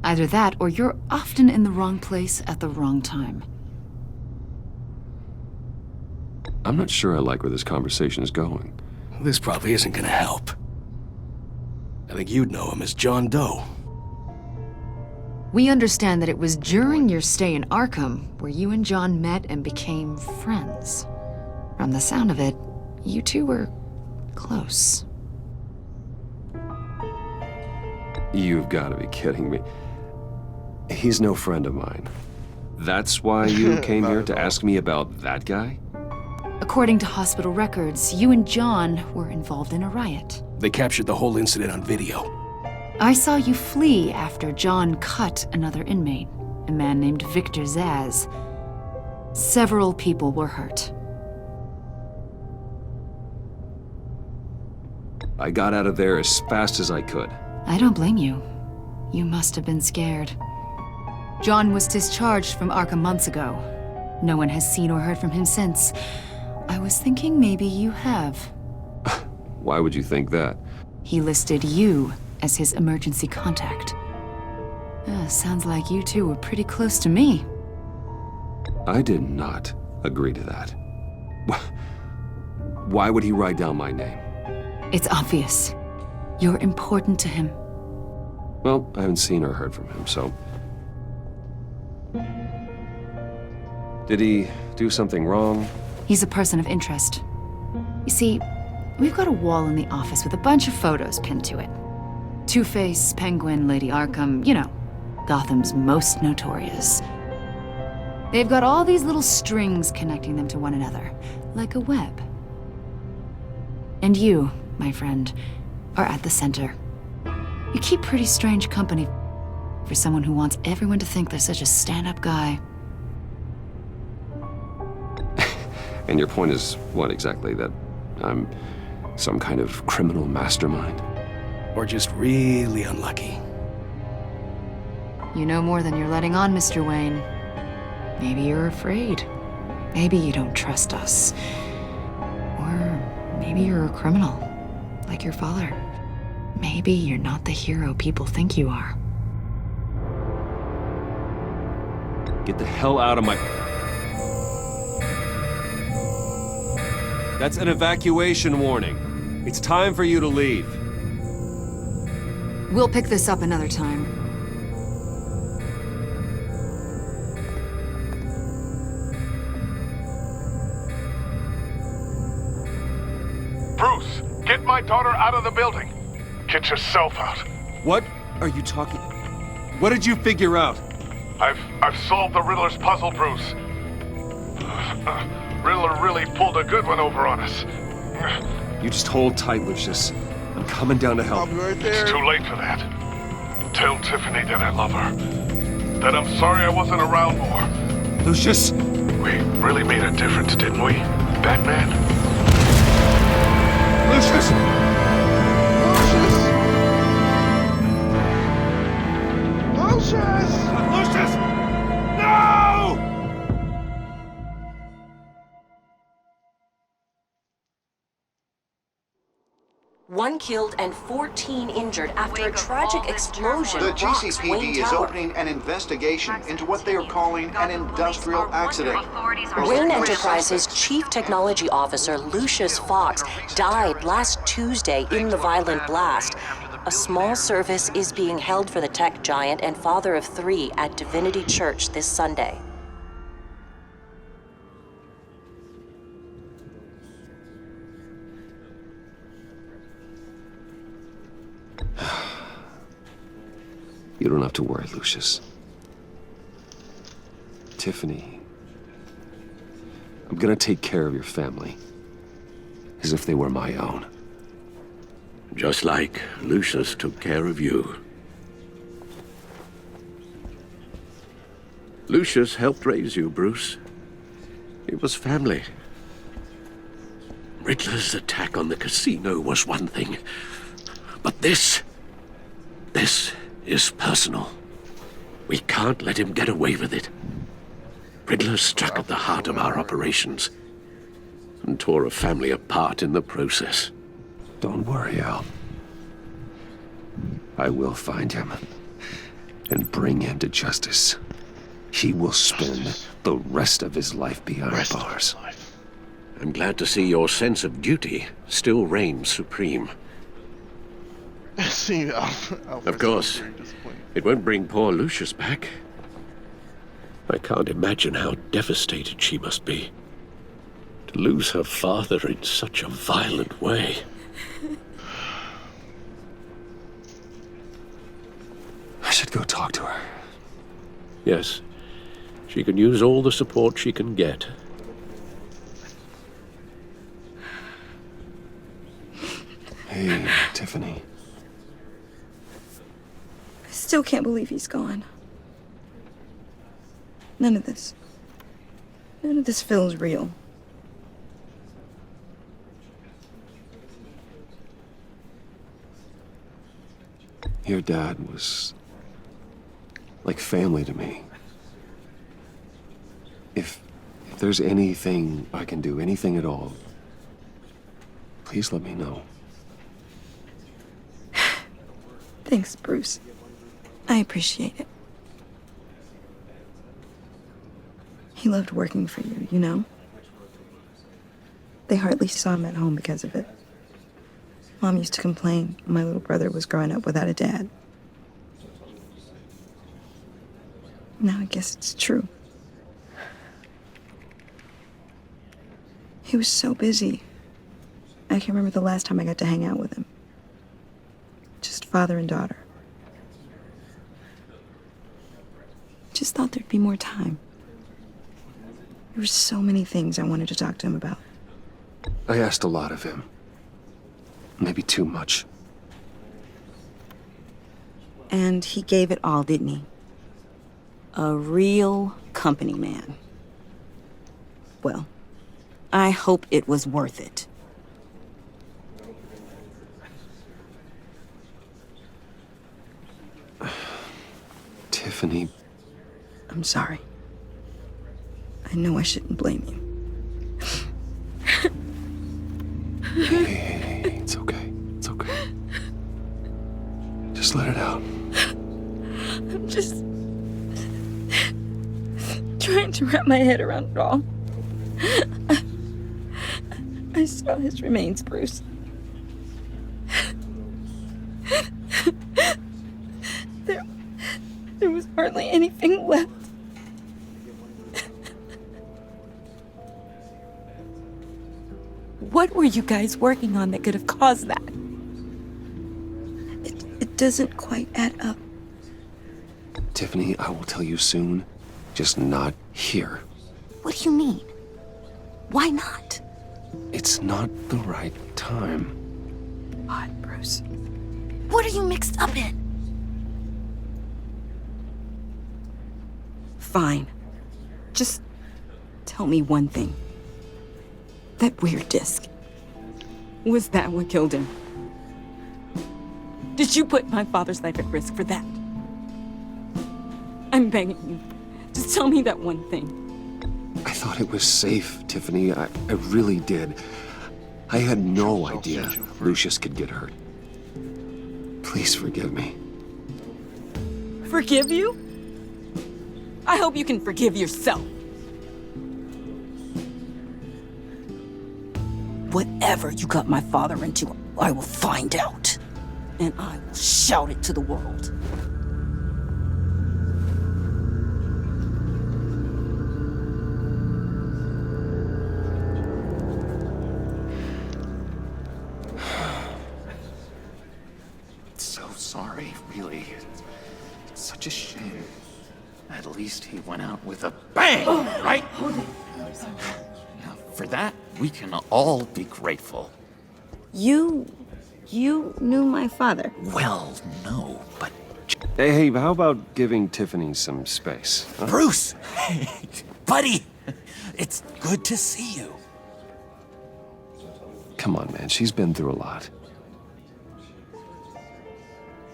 Either that, or you're often in the wrong place at the wrong time. I'm not sure I like where this conversation is going. This probably isn't gonna help. I think you'd know him as John Doe. We understand that it was during your stay in Arkham where you and John met and became friends. From the sound of it, you two were close. You've got to be kidding me. He's no friend of mine. That's why you came here to ask me about that guy? According to hospital records, you and John were involved in a riot. They captured the whole incident on video. I saw you flee after John cut another inmate, a man named Victor Zaz. Several people were hurt. I got out of there as fast as I could. I don't blame you. You must have been scared. John was discharged from Arkham months ago. No one has seen or heard from him since. I was thinking maybe you have. Why would you think that? He listed you as his emergency contact. Sounds like you two were pretty close to me. I did not agree to that. Why would he write down my name? It's obvious. You're important to him. Well, I haven't seen or heard from him, so... Did he do something wrong? He's a person of interest. You see, we've got a wall in the office with a bunch of photos pinned to it. Two-Face, Penguin, Lady Arkham, you know, Gotham's most notorious. They've got all these little strings connecting them to one another, like a web. And you, my friend, are at the center. You keep pretty strange company for someone who wants everyone to think they're such a stand-up guy. And your point is what exactly? That I'm some kind of criminal mastermind? Or just really unlucky. You know more than you're letting on, Mr. Wayne. Maybe you're afraid. Maybe you don't trust us. Or maybe you're a criminal, like your father. Maybe you're not the hero people think you are. Get the hell out of my... That's an evacuation warning. It's time for you to leave. We'll pick this up another time. Bruce, get my daughter out of the building. Get yourself out. What are you talking... What did you figure out? I've solved the Riddler's puzzle, Bruce. Riddler really pulled a good one over on us. You just hold tight, Lucius. I'm coming down to help. I'll be right there. It's too late for that. Tell Tiffany that I love her. That I'm sorry I wasn't around more. Lucius! We really made a difference, didn't we, Batman? Lucius! Lucius! Lucius! No! One killed and 14 injured after a tragic explosion. The rocks GCPD Wayne is Tower. opening an investigation into what they are calling an industrial accident. Wayne Enterprises' Chief Technology Officer, Lucius Fox, died last Tuesday in the violent blast. A small service is being held for the tech giant and father of 3 at Divinity Church this Sunday. You don't have to worry, Lucius. Tiffany, I'm gonna take care of your family. As if they were my own. Just like Lucius took care of you. Lucius helped raise you, Bruce. It was family. Riddler's attack on the casino was one thing. But this is personal. We can't let him get away with it. Riddler struck at the heart of our operations and tore a family apart in the process. Don't worry, Al. I will find him and bring him to justice. He will spend the rest of his life behind bars. I'm glad to see your sense of duty still reigns supreme. See, Of course, it won't bring poor Lucius back. I can't imagine how devastated she must be. To lose her father in such a violent way. I should go talk to her. Yes, she can use all the support she can get. Hey, Tiffany. I still can't believe he's gone. None of this feels real. Your dad was like family to me. If there's anything I can do, anything at all, please let me know. Thanks, Bruce. I appreciate it. He loved working for you, you know? They hardly saw him at home because of it. Mom used to complain my little brother was growing up without a dad. Now I guess it's true. He was so busy. I can't remember the last time I got to hang out with him. Just father and daughter. Just thought there'd be more time. There were so many things I wanted to talk to him about. I asked a lot of him. Maybe too much. And he gave it all, didn't he? A real company man. Well, I hope it was worth it. Tiffany. I'm sorry. I know I shouldn't blame you. Hey, it's okay. It's okay. Just let it out. I'm just trying to wrap my head around it all. I saw his remains, Bruce. There was hardly anything left. What were you guys working on that could have caused that? It doesn't quite add up. Tiffany, I will tell you soon. Just not here. What do you mean? Why not? It's not the right time. God, Bruce. What are you mixed up in? Fine. Just tell me one thing. That weird disc. Was that what killed him? Did you put my father's life at risk for that? I'm begging you. Just tell me that one thing. I thought it was safe, Tiffany. I really did. I had no idea Lucius could get hurt. Please forgive me. Forgive you? I hope you can forgive yourself. Whatever you got my father into, I will find out. And I will shout it to the world. So sorry, really. It's such a shame. At least he went out with a bang, right? Now, for that, we can all be grateful. You knew my father. Well, no, but... Hey, how about giving Tiffany some space? Huh? Bruce! Buddy! It's good to see you. Come on, man. She's been through a lot.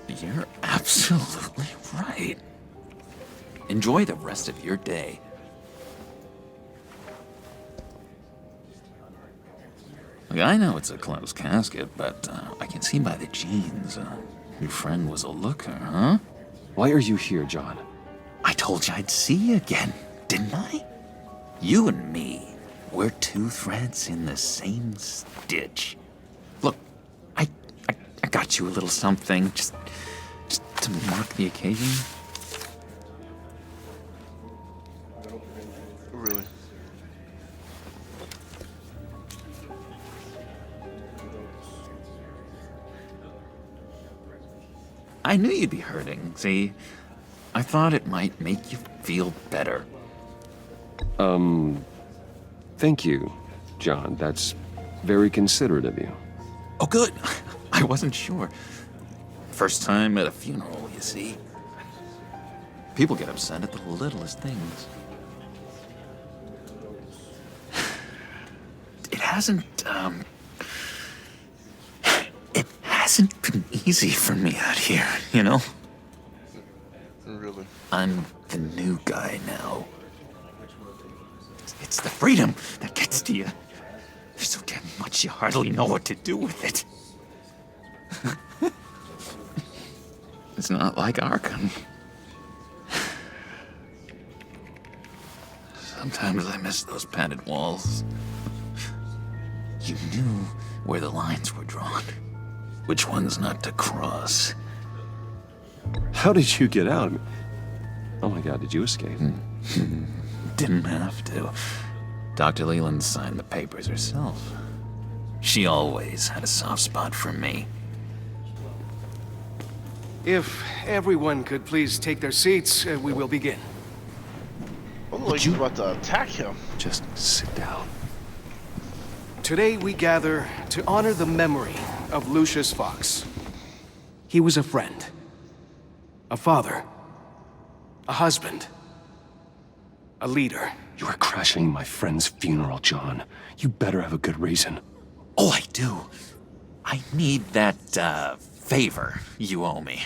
You're absolutely right. Enjoy the rest of your day. Look, I know it's a closed casket, but I can see by the jeans, your friend was a looker, huh? Why are you here, John? I told you I'd see you again, didn't I? You and me, we're two threads in the same stitch. Look, I got you a little something, just to mark the occasion. Really? I knew you'd be hurting, see? I thought it might make you feel better. Thank you, John. That's very considerate of you. Oh, good. I wasn't sure. First time at a funeral, you see. People get upset at the littlest things. It hasn't been easy for me out here, you know? Really? I'm the new guy now. It's the freedom that gets to you. There's so damn much you hardly know what to do with it. It's not like Arkham. Sometimes I miss those padded walls. You knew where the lines were drawn. Which ones not to cross. How did you get out? Oh my God, did you escape? Didn't have to. Dr. Leland signed the papers herself. She always had a soft spot for me. If everyone could please take their seats, we will begin. Oh, like you're about to attack him. Just sit down. Today we gather to honor the memory of Lucius Fox. He was a friend, a father, a husband, a leader. You are crashing my friend's funeral, John. You better have a good reason. Oh, I do. I need that, favor you owe me.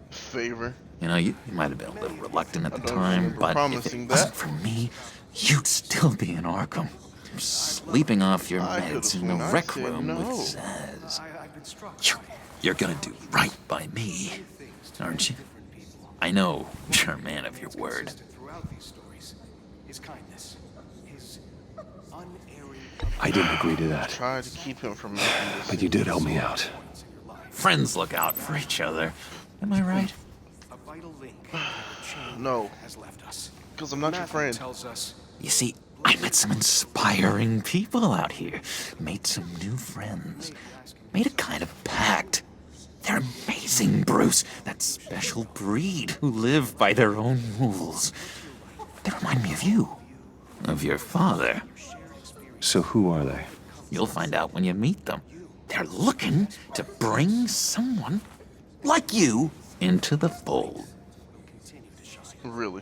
Favor? You know, you might have been a little reluctant at the time, but if it wasn't for me, you'd still be in Arkham. Sleeping off your meds in the rec room with Zaz. You're gonna do right by me, aren't you? I know you're a man of your word. I didn't agree to that. Tried to keep him from making this. But you did help me out. Friends look out for each other. Am I right? No. Because I'm not your friend. You see, I met some inspiring people out here. Made some new friends. Made a kind of pact. They're amazing, Bruce. That special breed who live by their own rules. They remind me of you. Of your father. So who are they? You'll find out when you meet them. They're looking to bring someone like you into the fold. Really?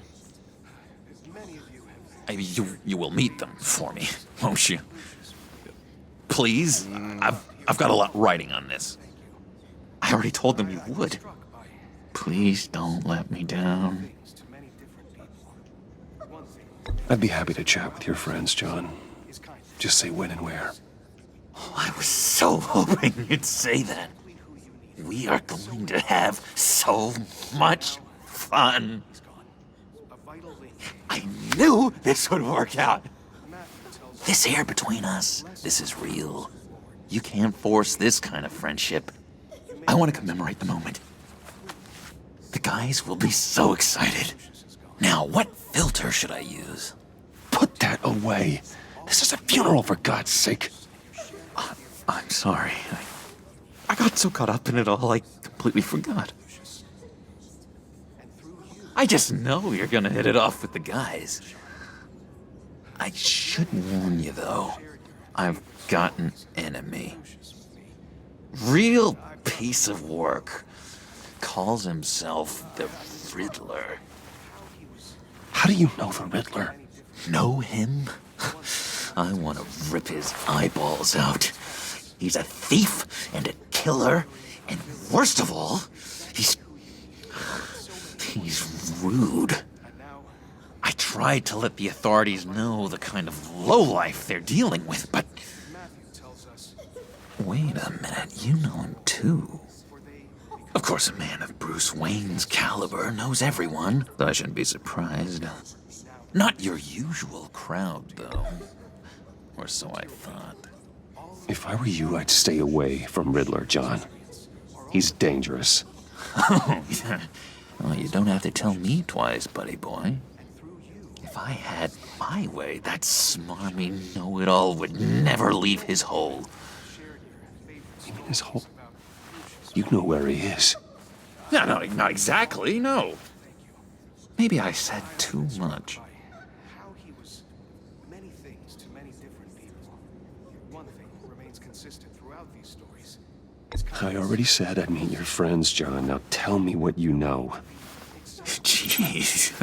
You will meet them for me, won't you? Please? I've got a lot riding on this. I already told them you would. Please don't let me down. I'd be happy to chat with your friends, John. Just say when and where. Oh, I was so hoping you'd say that. We are going to have so much fun. I knew this would work out. This air between us, this is real. You can't force this kind of friendship. I want to commemorate the moment. The guys will be so excited. Now, what filter should I use? Put that away. This is a funeral, for God's sake. I'm sorry. I got so caught up in it all, I completely forgot. I just know you're gonna hit it off with the guys. I should warn you, though. I've got an enemy. Real piece of work. Calls himself the Riddler. How do you know the Riddler? Know him? I want to rip his eyeballs out. He's a thief and a killer, and worst of all, he's rude. I tried to let the authorities know the kind of lowlife they're dealing with, but... Wait a minute, you know him too. Of course, a man of Bruce Wayne's caliber knows everyone, so I shouldn't be surprised. Not your usual crowd, though. Or so I thought. If I were you, I'd stay away from Riddler, John. He's dangerous. Oh, yeah. Well, you don't have to tell me twice, buddy boy. If I had my way, that smarmy know-it-all would never leave his hole. You mean his hole? You know where he is. No, not exactly, no. Maybe I said too much. I already said I'd meet your friends, John. Now tell me what you know. Jeez.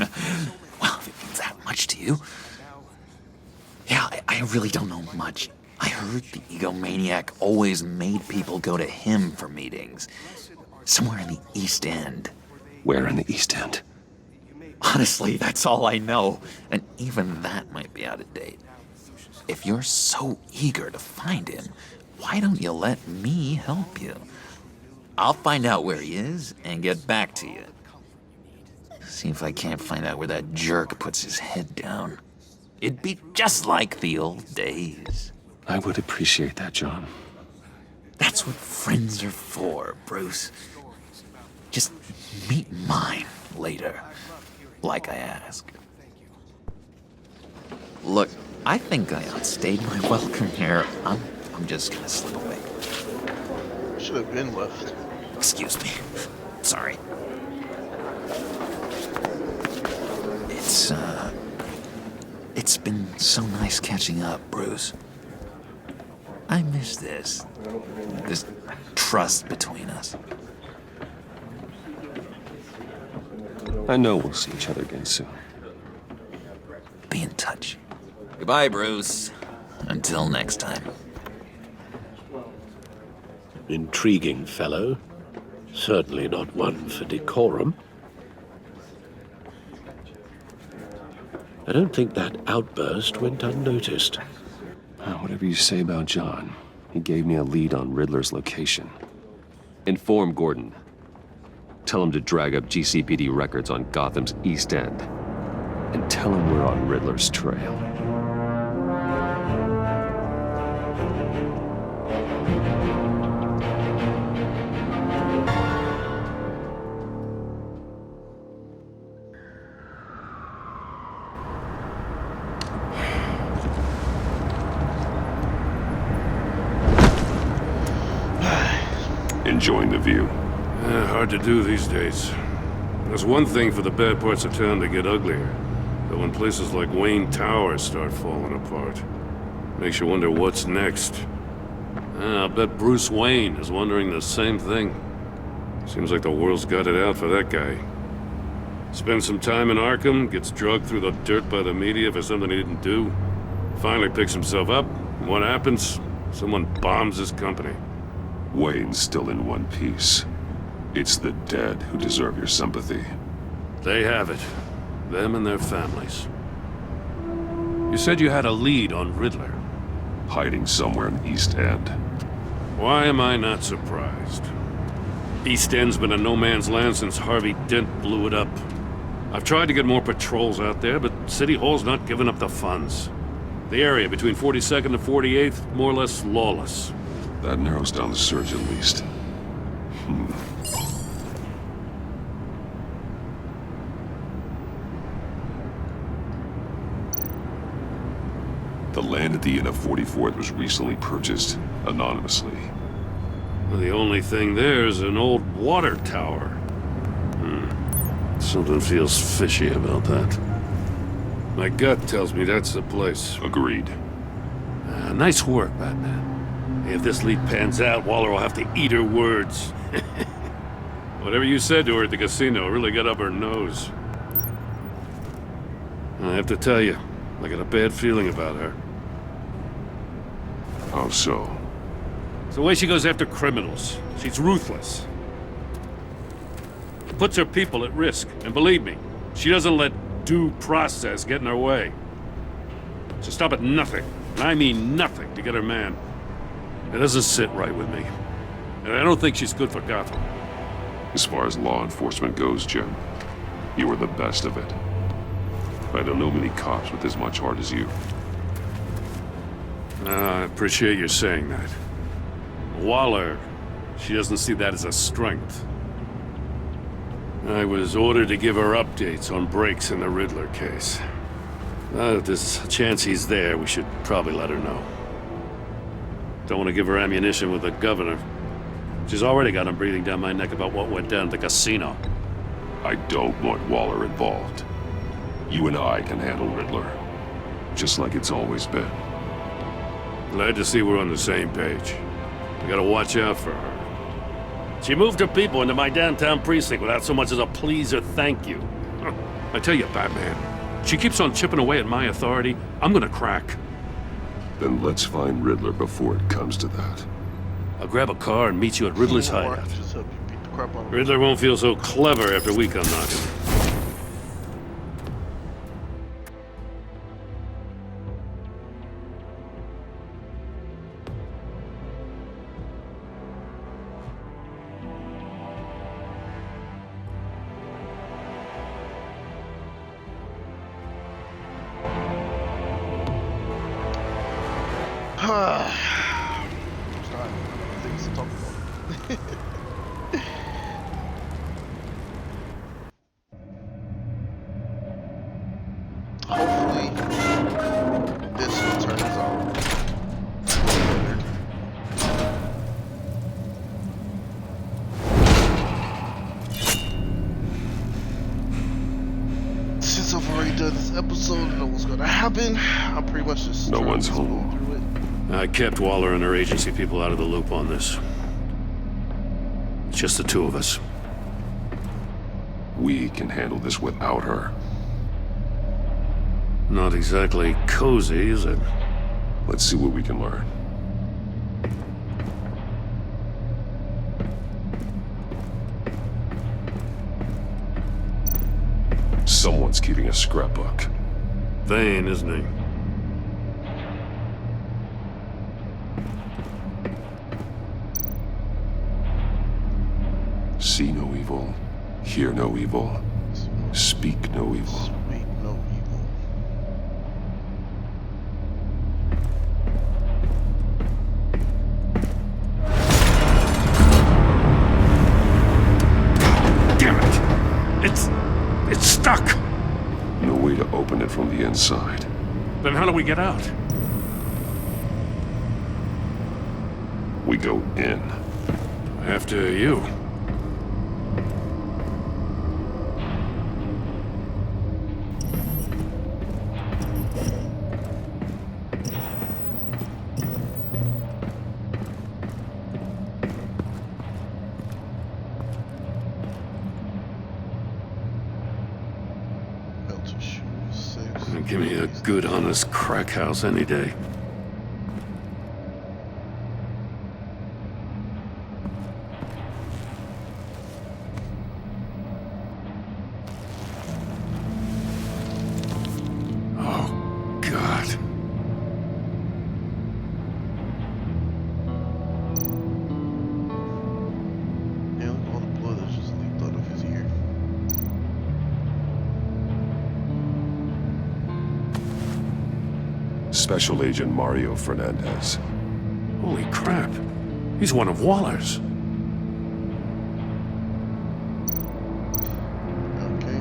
Well, if it means that much to you. Yeah, I really don't know much. I heard the egomaniac always made people go to him for meetings. Somewhere in the East End. Where in the East End? Honestly, that's all I know. And even that might be out of date. If you're so eager to find him, why don't you let me help you? I'll find out where he is and get back to you. See if I can't find out where that jerk puts his head down. It'd be just like the old days. I would appreciate that, John. That's what friends are for, Bruce. Just meet mine later, like I asked. Look, I think I outstayed my welcome here. I'm just gonna slip away. Should have been left. Excuse me. Sorry. It's been so nice catching up, Bruce. I miss this trust between us. I know we'll see each other again soon. Be in touch. Goodbye, Bruce. Until next time. Intriguing fellow. Certainly not one for decorum. I don't think that outburst went unnoticed. Whatever you say about John, he gave me a lead on Riddler's location. Inform Gordon. Tell him to drag up GCPD records on Gotham's East End. And tell him we're on Riddler's trail. Enjoying the view? Hard to do these days. There's one thing for the bad parts of town to get uglier. But when places like Wayne Tower start falling apart, makes you wonder what's next. I'll bet Bruce Wayne is wondering the same thing. Seems like the world's got it out for that guy. Spends some time in Arkham, gets drugged through the dirt by the media for something he didn't do. Finally picks himself up, and what happens? Someone bombs his company. Wayne's still in one piece. It's the dead who deserve your sympathy. They have it. Them and their families. You said you had a lead on Riddler. Hiding somewhere in East End. Why am I not surprised? East End's been a no-man's land since Harvey Dent blew it up. I've tried to get more patrols out there, but City Hall's not giving up the funds. The area between 42nd and 48th, more or less lawless. That narrows down the search at least. The land at the end of 44th was recently purchased, anonymously. Well, the only thing there is an old water tower. Something feels fishy about that. My gut tells me that's the place. Agreed. Nice work, Batman. If this lead pans out, Waller will have to eat her words. Whatever you said to her at the casino really got up her nose. I have to tell you, I got a bad feeling about her. How so? It's the way she goes after criminals. She's ruthless. Puts her people at risk, and believe me, she doesn't let due process get in her way. She'll stop at nothing, and I mean nothing, to get her man. It doesn't sit right with me. And I don't think she's good for Gotham. As far as law enforcement goes, Jim, you are the best of it. I don't know many cops with as much heart as you. I appreciate you saying that. Waller, she doesn't see that as a strength. I was ordered to give her updates on breaks in the Riddler case. If there's a chance he's there, we should probably let her know. Don't want to give her ammunition with the governor. She's already got him breathing down my neck about what went down at the casino. I don't want Waller involved. You and I can handle Riddler, just like it's always been. Glad to see we're on the same page. We gotta watch out for her. She moved her people into my downtown precinct without so much as a please or thank you. I tell you, Batman, she keeps on chipping away at my authority, I'm gonna crack. Then let's find Riddler before it comes to that. I'll grab a car and meet you at Riddler's hideout. Riddler won't feel so clever after we come knocking. Things to talk about. Hopefully, this one turns out better. Since I've already done this episode and know what's gonna happen, I'm pretty much just no one's home. I kept Waller and her agency people out of the loop on this. It's just the two of us. We can handle this without her. Not exactly cozy, is it? Let's see what we can learn. Someone's keeping a scrapbook. vain, isn't he? See no evil, hear no evil, speak no evil. Speak no evil. Damn it! It's stuck! No way to open it from the inside. Then how do we get out? We go in. After you. Give me a good, honest crack house any day. Oh, God. Yeah, look at all the blood that's just leaked out of his ear. Special Agent Mario Fernandez. Holy crap. He's one of Waller's. Okay.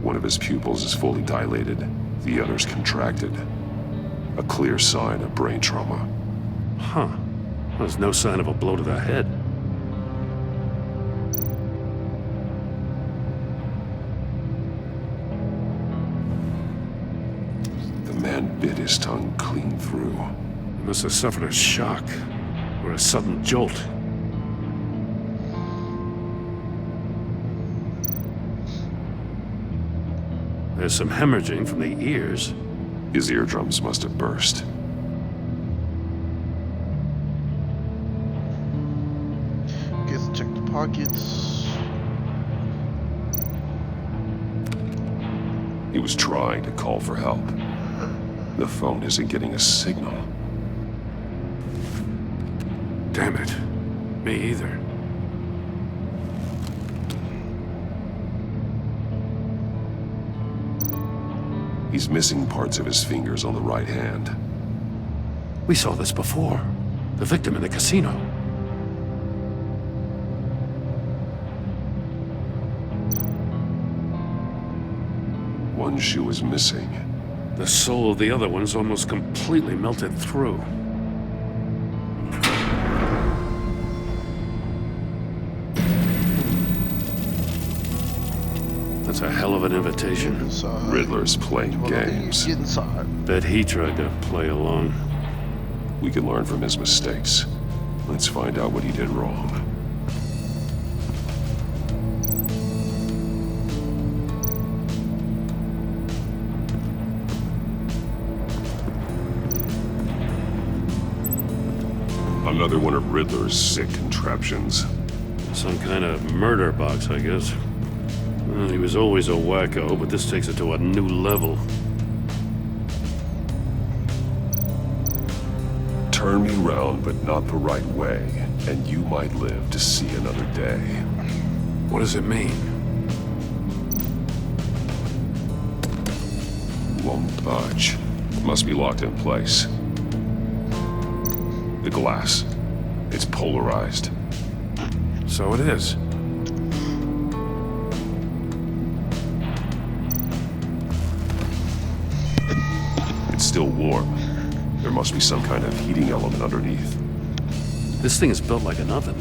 One of his pupils is fully dilated, the other's contracted. A clear sign of brain trauma. Huh. There's no sign of a blow to the head. Bit his tongue clean through. He must have suffered a shock or a sudden jolt. There's some hemorrhaging from the ears. His eardrums must have burst. Guess check the pockets. He was trying to call for help. The phone isn't getting a signal. Damn it. Me either. He's missing parts of his fingers on the right hand. We saw this before. The victim in the casino. One shoe is missing. The soul of the other one's almost completely melted through. That's a hell of an invitation. Riddler's playing games. Get inside. Bet he tried to play along. We can learn from his mistakes. Let's find out what he did wrong. Another one of Riddler's sick contraptions. Some kind of murder box, I guess. Well, he was always a wacko, but this takes it to a new level. Turn me round, but not the right way, and you might live to see another day. What does it mean? Won't budge. Must be locked in place. The glass. It's polarized. So it is. It's still warm. There must be some kind of heating element underneath. This thing is built like an oven.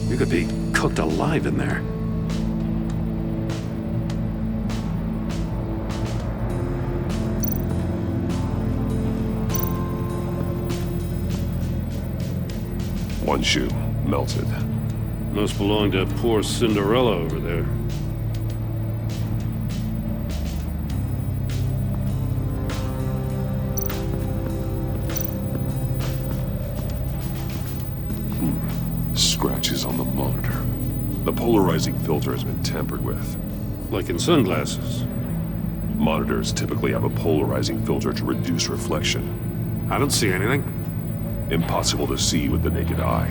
You could be cooked alive in there. One shoe, melted. Must belong to poor Cinderella over there. Scratches on the monitor. The polarizing filter has been tampered with. Like in sunglasses. Monitors typically have a polarizing filter to reduce reflection. I don't see anything. Impossible to see with the naked eye.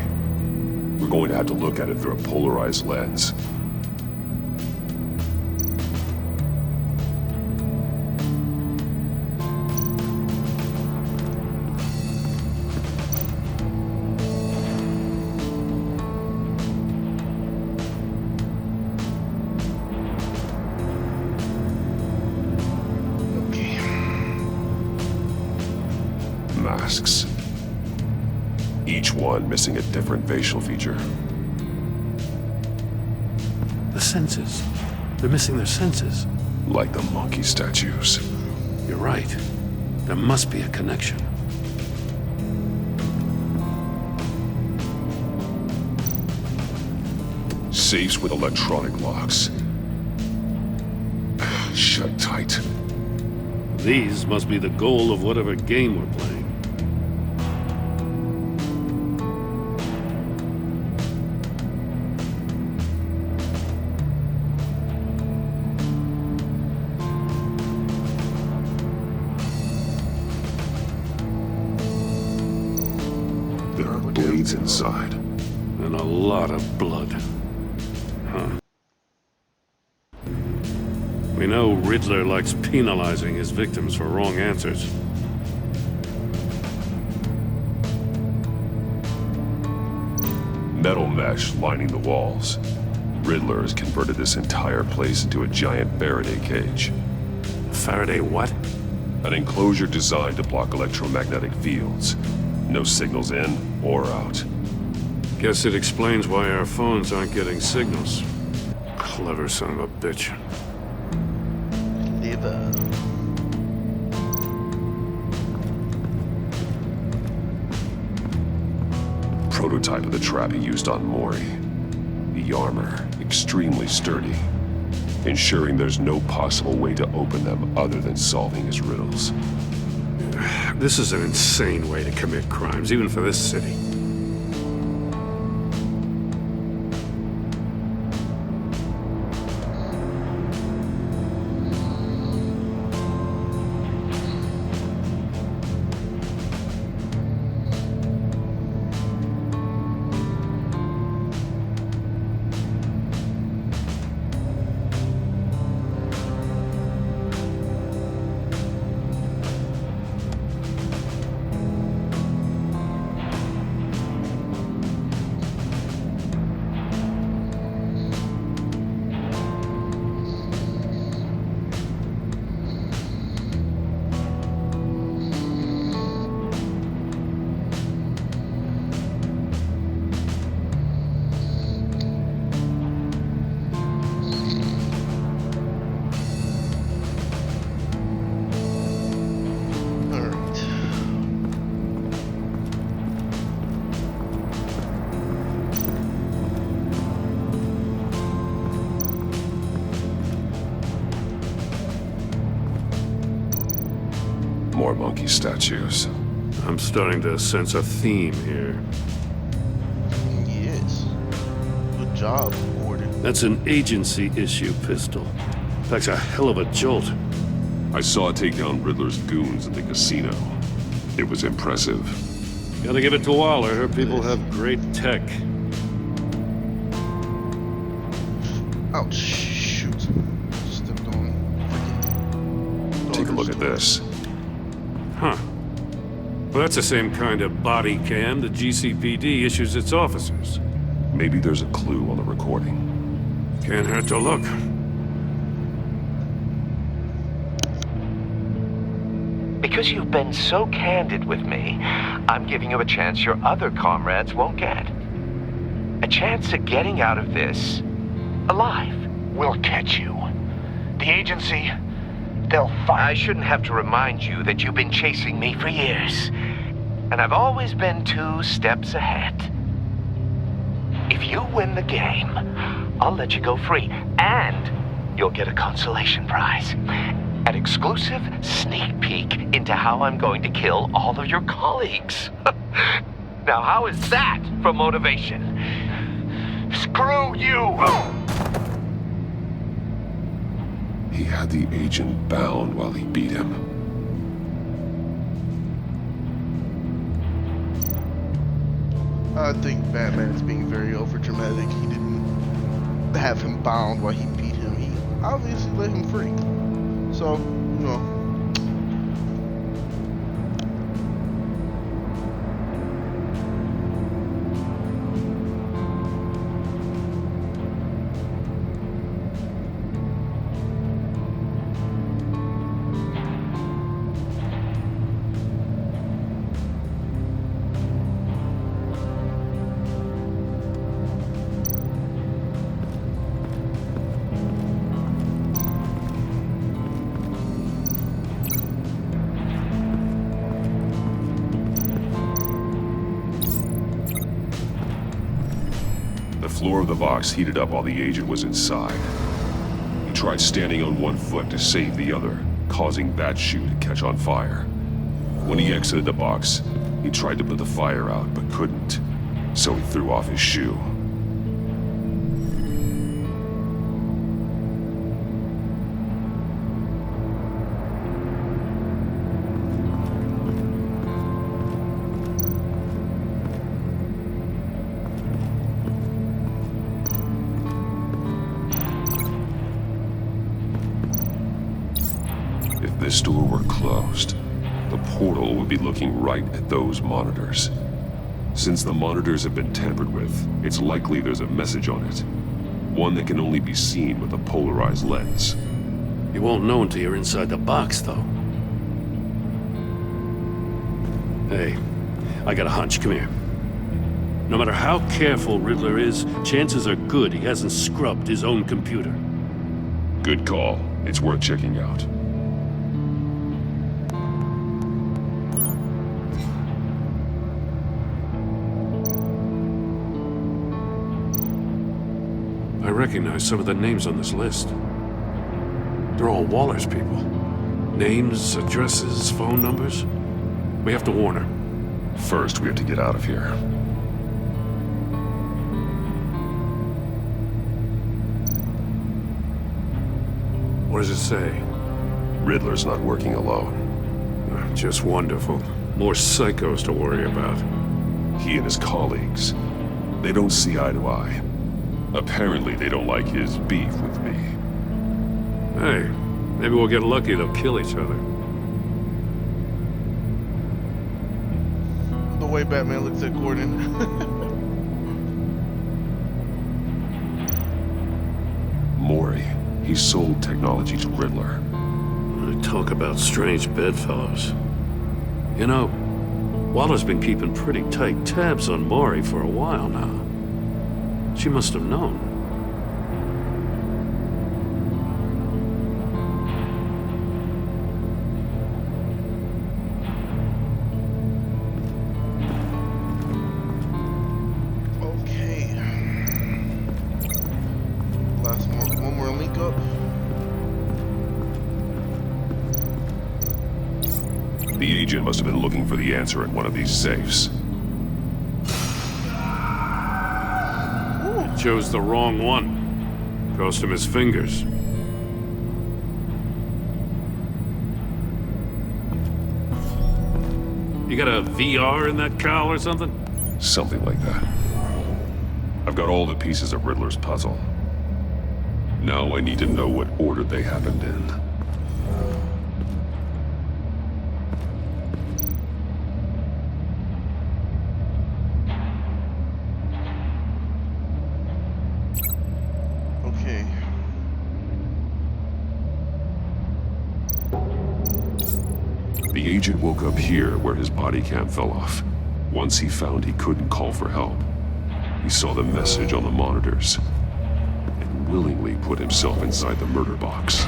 We're going to have to look at it through a polarized lens. Masks. Each one missing a different facial feature. The senses. They're missing their senses. Like the monkey statues. You're right. There must be a connection. Safes with electronic locks. Shut tight. These must be the goal of whatever game we're playing. There are blades inside. And a lot of blood. Huh. We know Riddler likes penalizing his victims for wrong answers. Metal mesh lining the walls. Riddler has converted this entire place into a giant Faraday cage. Faraday what? An enclosure designed to block electromagnetic fields. No signals in or out. Guess it explains why our phones aren't getting signals. Clever son of a bitch. Liver. Prototype of the trap he used on Mori. The armor, extremely sturdy, ensuring there's no possible way to open them other than solving his riddles. This is an insane way to commit crimes, even for this city. More monkey statues. I'm starting to sense a theme here. Yes. Good job, Gordon. That's an agency issue pistol. Packs a hell of a jolt. I saw it take down Riddler's goons in the casino. It was impressive. Gotta give it to Waller. Her people have great tech. Oh, shoot. Stepped on. Take a look at this. Huh. Well, that's the same kind of body cam the GCPD issues its officers. Maybe there's a clue on the recording. Can't hurt to look. Because you've been so candid with me, I'm giving you a chance your other comrades won't get. A chance at getting out of this alive. We'll catch you. The agency, they'll find... I shouldn't have to remind you that you've been chasing me for years. And I've always been 2 steps ahead. If you win the game, I'll let you go free. And you'll get a consolation prize. An exclusive sneak peek into how I'm going to kill all of your colleagues. Now, how is that for motivation? Screw you! He had the agent bound while he beat him. I think Batman's being very overdramatic. He didn't have him bound while he beat him. He obviously let him free. So, you know. The floor of the box heated up while the agent was inside. He tried standing on one foot to save the other, causing that shoe to catch on fire. When he exited the box, he tried to put the fire out, but couldn't, so he threw off his shoe. If this door were closed, the portal would be looking right at those monitors. Since the monitors have been tampered with, it's likely there's a message on it. One that can only be seen with a polarized lens. You won't know until you're inside the box, though. Hey, I got a hunch. Come here. No matter how careful Riddler is, chances are good he hasn't scrubbed his own computer. Good call. It's worth checking out. I recognize some of the names on this list. They're all Waller's people. Names, addresses, phone numbers. We have to warn her. First, we have to get out of here. What does it say? Riddler's not working alone. Just wonderful. More psychos to worry about. He and his colleagues, they don't see eye to eye. Apparently, they don't like his beef with me. Hey, maybe we'll get lucky they'll kill each other. The way Batman looks at Gordon. Mori, he sold technology to Riddler. Talk about strange bedfellows. You know, Waller's been keeping pretty tight tabs on Mori for a while now. She must have known. Okay. One more link up. The agent must have been looking for the answer in one of these safes. Chose the wrong one. Cost him his fingers. You got a VR in that cowl or something? Something like that. I've got all the pieces of Riddler's puzzle. Now I need to know what order they happened in. The agent woke up here where his body cam fell off. Once he found he couldn't call for help, he saw the message on the monitors and willingly put himself inside the murder box.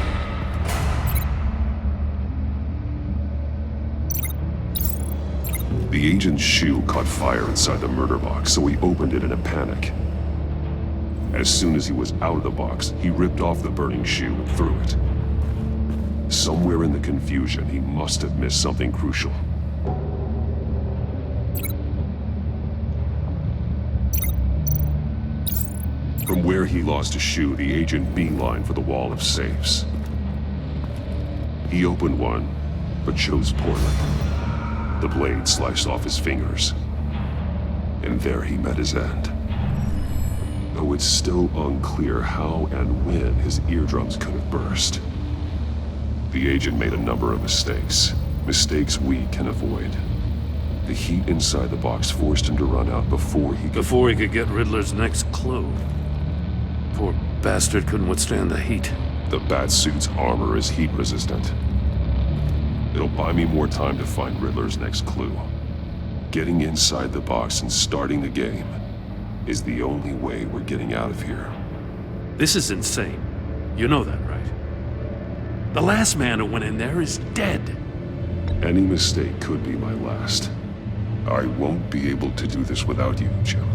The agent's shoe caught fire inside the murder box, so he opened it in a panic. As soon as he was out of the box, he ripped off the burning shoe and threw it. Somewhere in the confusion, he must have missed something crucial. From where he lost a shoe, the agent beelined for the wall of safes. He opened one, but chose poorly. The blade sliced off his fingers. And there he met his end. Though it's still unclear how and when his eardrums could have burst. The agent made a number of mistakes. Mistakes we can avoid. The heat inside the box forced him to run out before he could get Riddler's next clue. Poor bastard couldn't withstand the heat. The Batsuit's armor is heat resistant. It'll buy me more time to find Riddler's next clue. Getting inside the box and starting the game is the only way we're getting out of here. This is insane. You know that, right? The last man who went in there is dead. Any mistake could be my last. I won't be able to do this without you, Jim.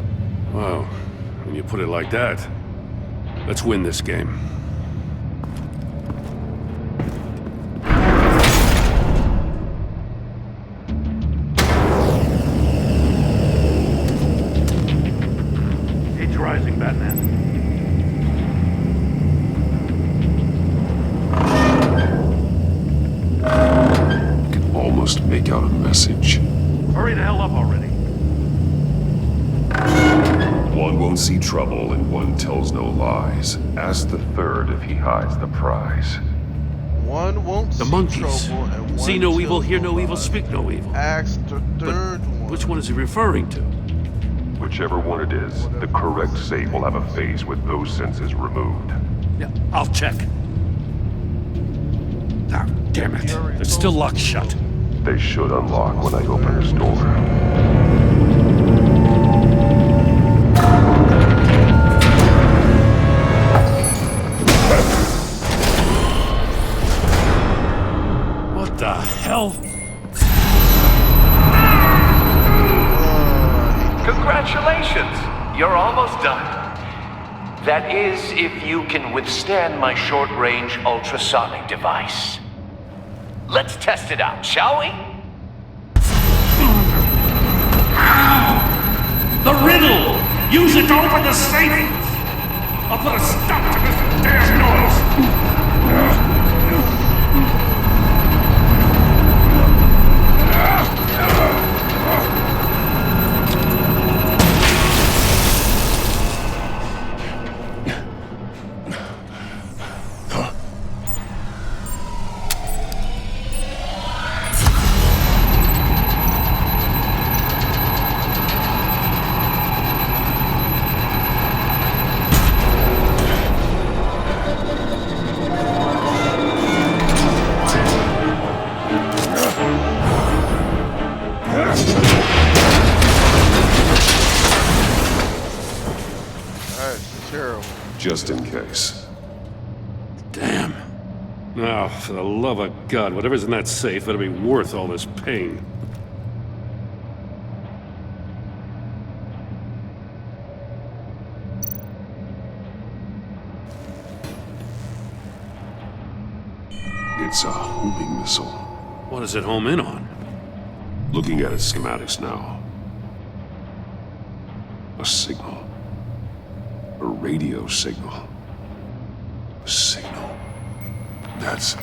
Wow, when you put it like that, let's win this game. Heat's rising, Batman. I can almost make out a message. Hurry the hell up already. One won't see trouble and one tells no lies. Ask the third if he hides the prize. One won't the see monkeys. trouble and one See no evil, hear no lies. evil, speak no evil. Ask the third one. Which one is he referring to? Whichever one it is, the correct safe will have a phase with those senses removed. Yeah, I'll check. Ah, damn it. They're still locked shut. They should unlock when I open this door. What the hell? Congratulations! You're almost done. That is, if you can withstand my short-range ultrasonic device. Let's test it out, shall we? The riddle! Use it to open the safe! I'll put a stop to this damn noise! That's terrible. Just in case. Damn. Now, for the love of God, whatever's in that safe better be worth all this pain. It's a homing missile. What does it home in on? Looking at its schematics now. A signal. A radio signal. A signal. That's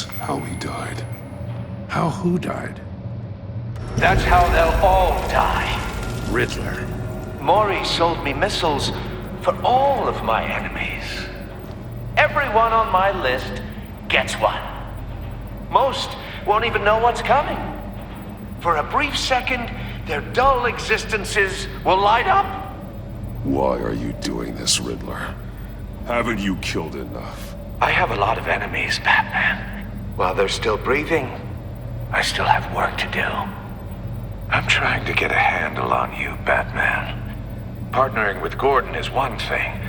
how he died. How who died? That's how they'll all die. Riddler. Maury sold me missiles for all of my enemies. Everyone on my list gets one. Most won't even know what's coming. For a brief second, their dull existences will light up. Why are you doing this, Riddler? Haven't you killed enough? I have a lot of enemies, Batman. While they're still breathing, I still have work to do. I'm trying to get a handle on you, Batman. Partnering with Gordon is one thing.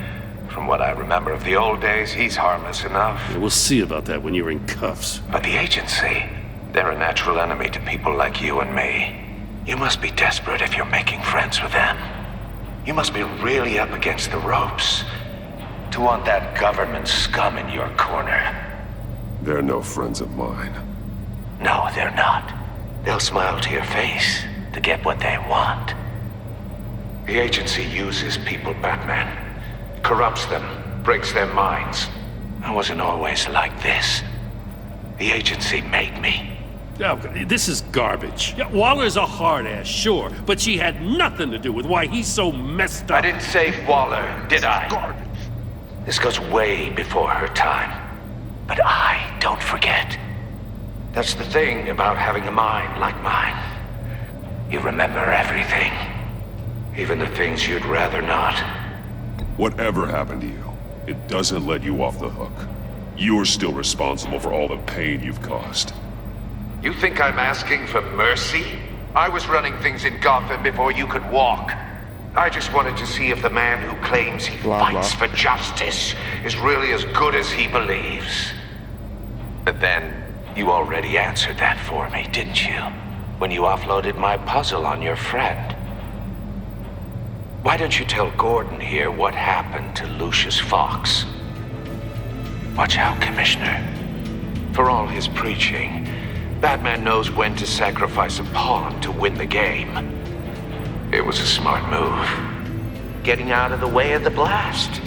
From what I remember of the old days, he's harmless enough. Yeah, we'll see about that when you're in cuffs. But the agency, they're a natural enemy to people like you and me. You must be desperate if you're making friends with them. You must be really up against the ropes to want that government scum in your corner. They're no friends of mine. No, they're not. They'll smile to your face to get what they want. The agency uses people, Batman. Corrupts them, breaks their minds. I wasn't always like this. The agency made me. Oh, this is garbage. Yeah, Waller's a hard ass, sure, but she had nothing to do with why he's so messed up. I didn't say Waller, did I? Garbage. This goes way before her time. But I don't forget. That's the thing about having a mind like mine. You remember everything. Even the things you'd rather not. Whatever happened to you, it doesn't let you off the hook. You're still responsible for all the pain you've caused. You think I'm asking for mercy? I was running things in Gotham before you could walk. I just wanted to see if the man who claims he fights for justice is really as good as he believes. But then, you already answered that for me, didn't you? When you offloaded my puzzle on your friend. Why don't you tell Gordon here what happened to Lucius Fox? Watch out, Commissioner. For all his preaching, Batman knows when to sacrifice a pawn to win the game. It was a smart move. Getting out of the way of the blast.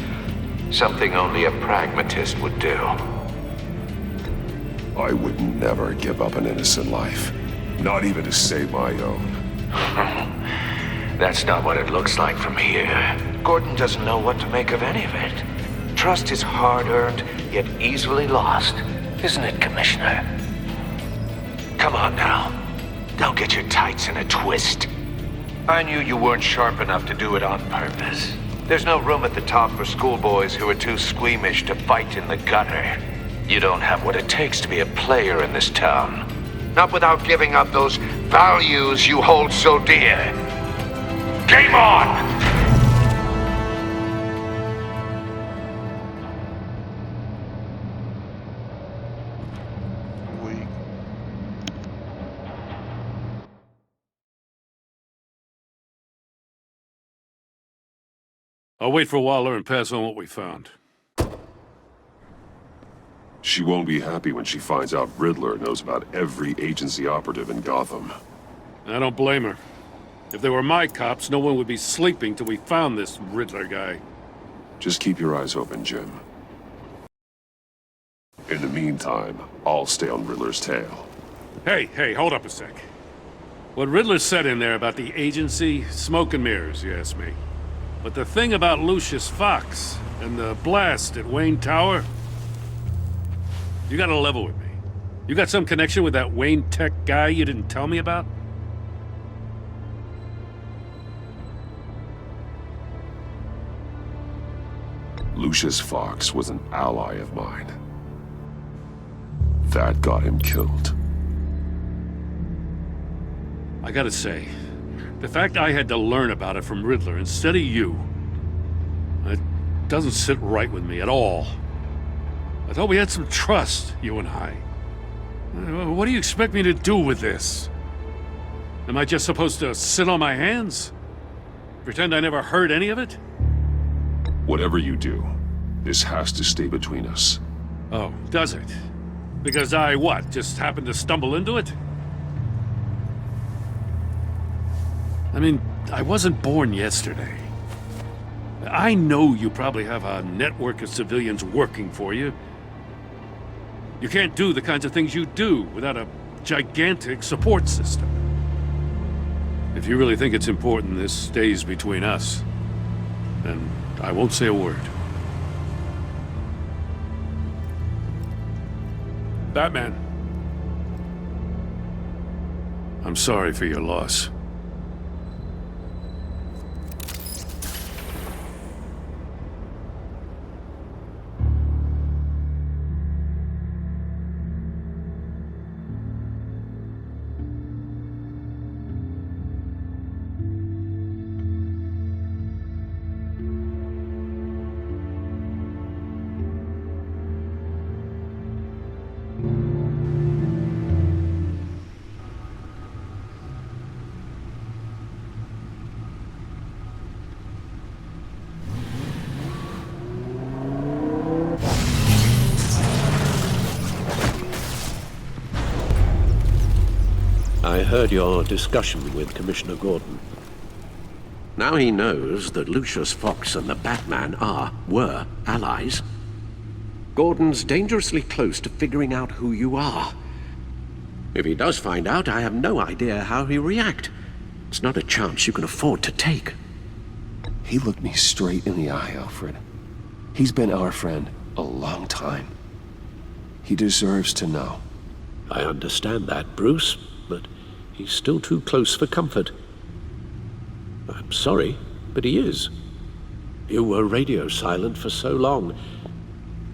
Something only a pragmatist would do. I would never give up an innocent life. Not even to save my own. That's not what it looks like from here. Gordon doesn't know what to make of any of it. Trust is hard-earned, yet easily lost. Isn't it, Commissioner? Come on now. Don't get your tights in a twist. I knew you weren't sharp enough to do it on purpose. There's no room at the top for schoolboys who are too squeamish to fight in the gutter. You don't have what it takes to be a player in this town. Not without giving up those values you hold so dear. Game on! I'll wait for Waller and pass on what we found. She won't be happy when she finds out Riddler knows about every agency operative in Gotham. I don't blame her. If they were my cops, no one would be sleeping till we found this Riddler guy. Just keep your eyes open, Jim. In the meantime, I'll stay on Riddler's tail. Hey, hold up a sec. What Riddler said in there about the agency, smoke and mirrors, you ask me. But the thing about Lucius Fox and the blast at Wayne Tower, you gotta level with me. You got some connection with that Wayne Tech guy you didn't tell me about? Lucius Fox was an ally of mine. That got him killed. I gotta say, the fact I had to learn about it from Riddler instead of you, it doesn't sit right with me at all. I thought we had some trust, you and I. What do you expect me to do with this? Am I just supposed to sit on my hands? Pretend I never heard any of it? Whatever you do, this has to stay between us. Oh, does it? Because I, what, just happened to stumble into it? I mean, I wasn't born yesterday. I know you probably have a network of civilians working for you. You can't do the kinds of things you do without a gigantic support system. If you really think it's important this stays between us, then I won't say a word. Batman. I'm sorry for your loss. I heard your discussion with Commissioner Gordon. Now he knows that Lucius Fox and the Batman were allies. Gordon's dangerously close to figuring out who you are. If he does find out, I have no idea how he'll react. It's not a chance you can afford to take. He looked me straight in the eye, Alfred. He's been our friend a long time. He deserves to know. I understand that, Bruce, but he's still too close for comfort. I'm sorry, but he is. You were radio silent for so long.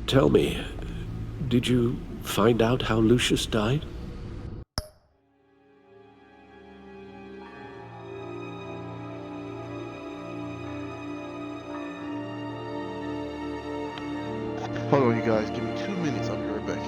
Tell me, did you find out how Lucius died? Hold on, you guys. Give me 2 minutes. I'll be right back.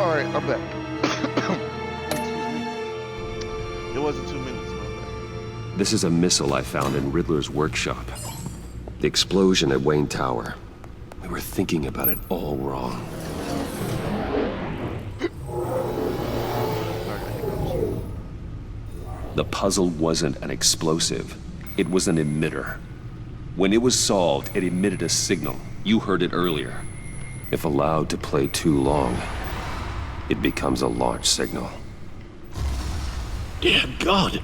All right, I'm back. It wasn't 2 minutes, my bad. This is a missile I found in Riddler's workshop. The explosion at Wayne Tower. We were thinking about it all wrong. The puzzle wasn't an explosive. It was an emitter. When it was solved, it emitted a signal. You heard it earlier. If allowed to play too long, it becomes a launch signal. Dear God,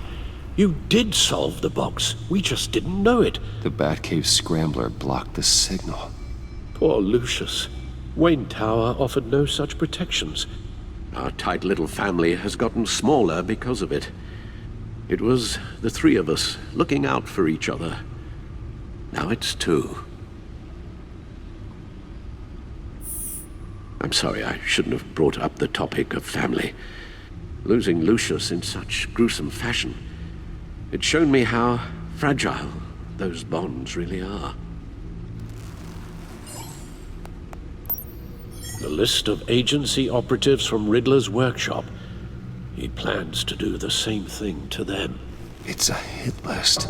you did solve the box. We just didn't know it. The Batcave scrambler blocked the signal. Poor Lucius. Wayne Tower offered no such protections. Our tight little family has gotten smaller because of it. It was the three of us looking out for each other. Now it's two. I'm sorry, I shouldn't have brought up the topic of family. Losing Lucius in such gruesome fashion, it's shown me how fragile those bonds really are. The list of agency operatives from Riddler's workshop. He plans to do the same thing to them. It's a hit list.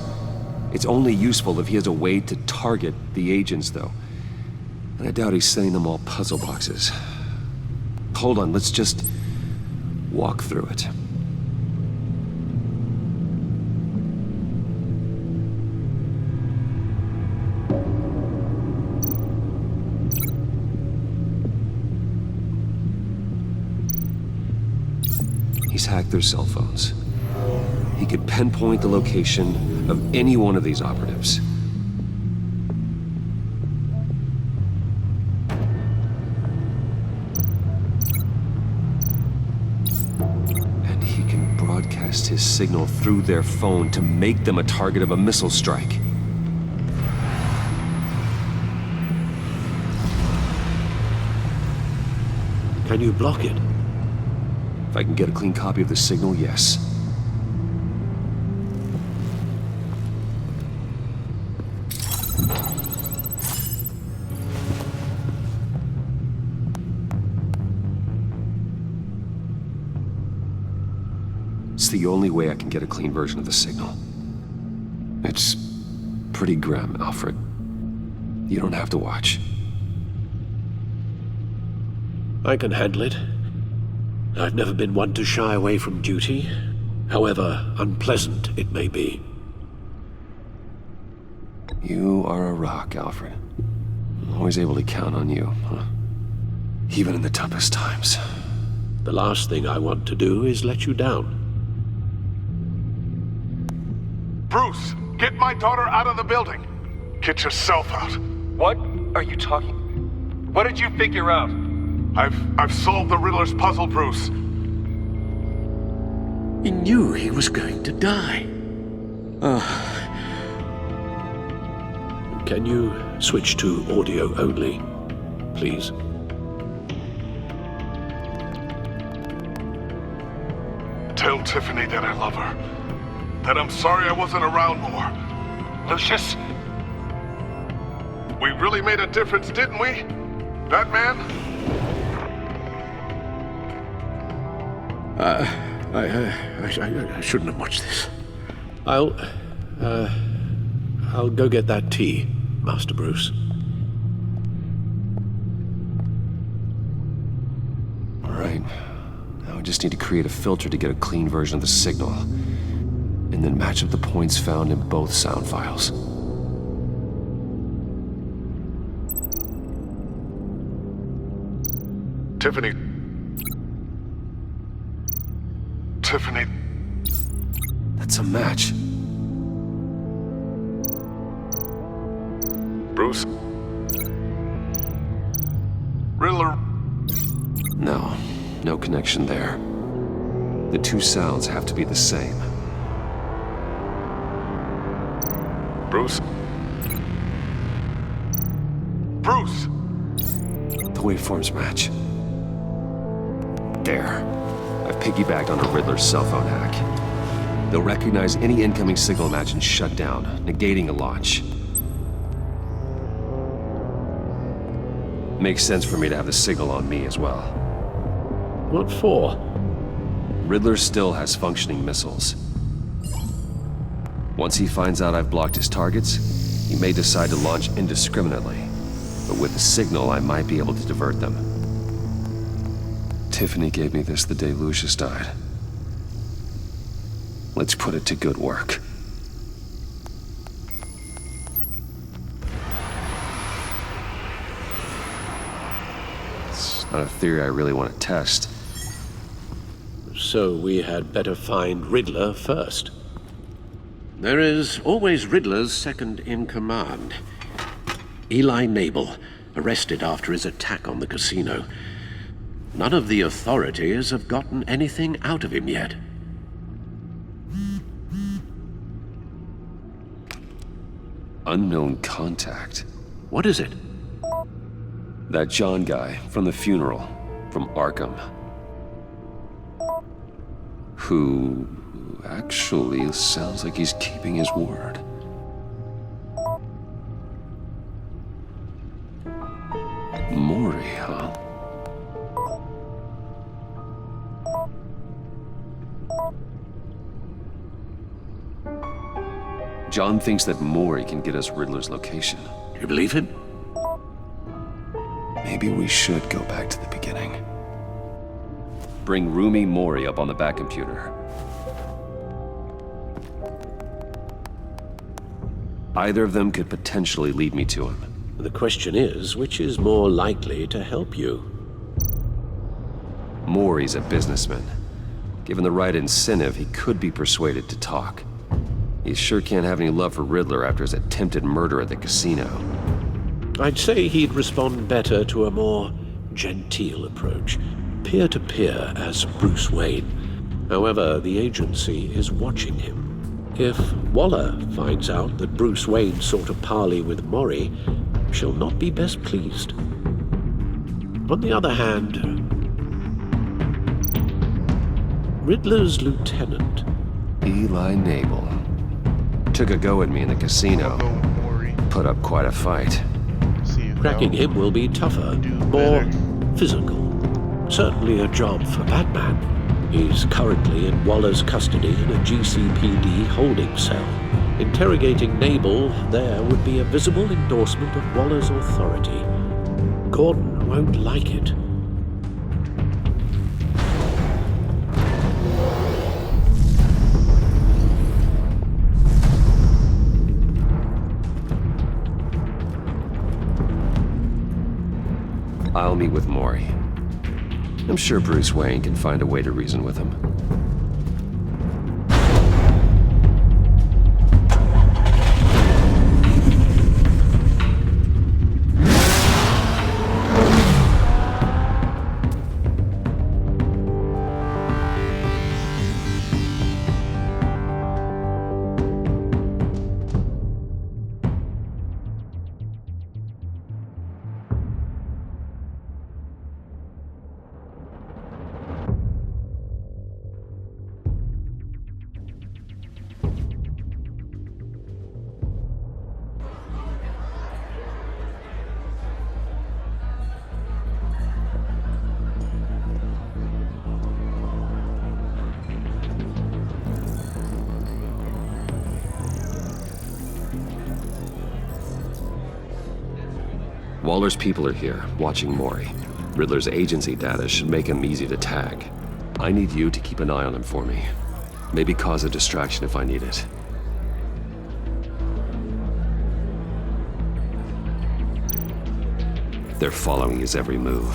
It's only useful if he has a way to target the agents, though. And I doubt he's sending them all puzzle boxes. Hold on, let's just walk through it. He's hacked their cell phones. He could pinpoint the location of any one of these operatives. And he can broadcast his signal through their phone to make them a target of a missile strike. Can you block it? If I can get a clean copy of the signal, yes. It's the only way I can get a clean version of the signal. It's pretty grim, Alfred. You don't have to watch. I can handle it. I've never been one to shy away from duty, however unpleasant it may be. You are a rock, Alfred. I'm always able to count on you, huh? Even in the toughest times. The last thing I want to do is let you down. Bruce, get my daughter out of the building. Get yourself out. What are you talking? What did you figure out? I've solved the Riddler's puzzle, Bruce. He knew he was going to die. Can you switch to audio only, please? Tell Tiffany that I love her. That I'm sorry I wasn't around more. Lucius? We really made a difference, didn't we? Batman? I shouldn't have watched this. I'll go get that tea, Master Bruce. All right. Now I just need to create a filter to get a clean version of the signal, and then match up the points found in both sound files. Tiffany. That's a match. Bruce. Riddler. No connection there. The two sounds have to be the same. Bruce. The waveforms match. There. I've piggybacked on a Riddler's cell phone hack. They'll recognize any incoming signal match and shut down, negating a launch. Makes sense for me to have the signal on me as well. What for? Riddler still has functioning missiles. Once he finds out I've blocked his targets, he may decide to launch indiscriminately. But with the signal, I might be able to divert them. Tiffany gave me this the day Lucius died. Let's put it to good work. It's not a theory I really want to test. So we had better find Riddler first. There is always Riddler's second in command. Eli Nabel, arrested after his attack on the casino. None of the authorities have gotten anything out of him yet. Unknown contact. What is it? That John guy from the funeral, from Arkham. Who actually sounds like he's keeping his word. Mori, huh? John thinks that Mori can get us Riddler's location. You believe him? Maybe we should go back to the beginning. Bring Rumi Mori up on the back computer. Either of them could potentially lead me to him. The question is, which is more likely to help you? Mori's a businessman. Given the right incentive, he could be persuaded to talk. He sure can't have any love for Riddler after his attempted murder at the casino. I'd say he'd respond better to a more genteel approach. Peer-to-peer as Bruce Wayne. However, the agency is watching him. If Waller finds out that Bruce Wayne sought a parley with Mori, she'll not be best pleased. On the other hand, Riddler's lieutenant, Eli Nabel, took a go at me in the casino. Put up quite a fight. Cracking him will be tougher, more physical. Certainly a job for Batman. He's currently in Waller's custody in a GCPD holding cell. Interrogating Nabel there would be a visible endorsement of Waller's authority. Gordon won't like it. I'll meet with Mori. I'm sure Bruce Wayne can find a way to reason with him. Waller's people are here, watching Mori. Riddler's agency data should make him easy to tag. I need you to keep an eye on him for me. Maybe cause a distraction if I need it. They're following his every move.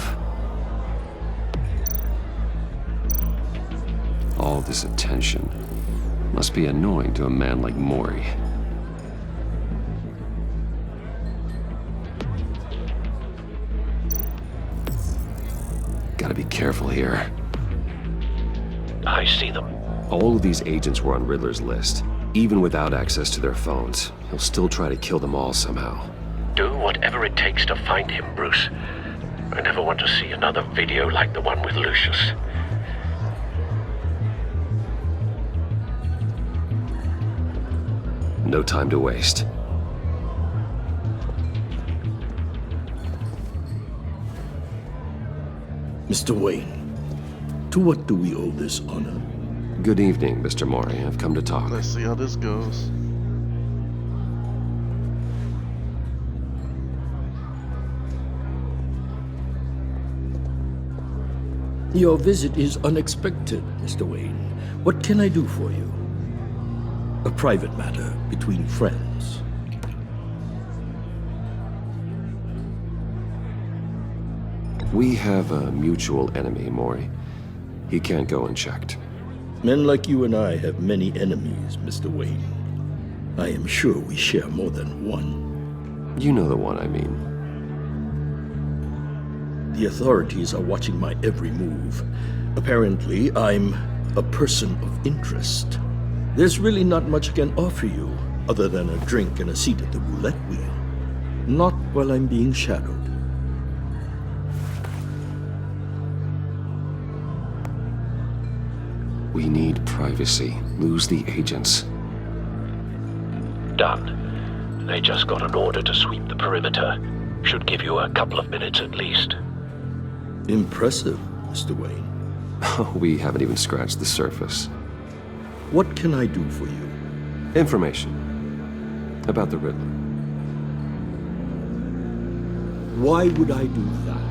All this attention must be annoying to a man like Mori. Gotta be careful here. I see them. All of these agents were on Riddler's list. Even without access to their phones, he'll still try to kill them all somehow. Do whatever it takes to find him, Bruce. I never want to see another video like the one with Lucius. No time to waste. Mr. Wayne, to what do we owe this honor? Good evening, Mr. Mori. I've come to talk. Let's see how this goes. Your visit is unexpected, Mr. Wayne. What can I do for you? A private matter between friends. We have a mutual enemy, Mori. He can't go unchecked. Men like you and I have many enemies, Mr. Wayne. I am sure we share more than one. You know the one I mean. The authorities are watching my every move. Apparently, I'm a person of interest. There's really not much I can offer you, other than a drink and a seat at the roulette wheel. Not while I'm being shadowed. We need privacy. Lose the agents. Done. They just got an order to sweep the perimeter. Should give you a couple of minutes at least. Impressive, Mr. Wayne. We haven't even scratched the surface. What can I do for you? Information about the Riddler. Why would I do that?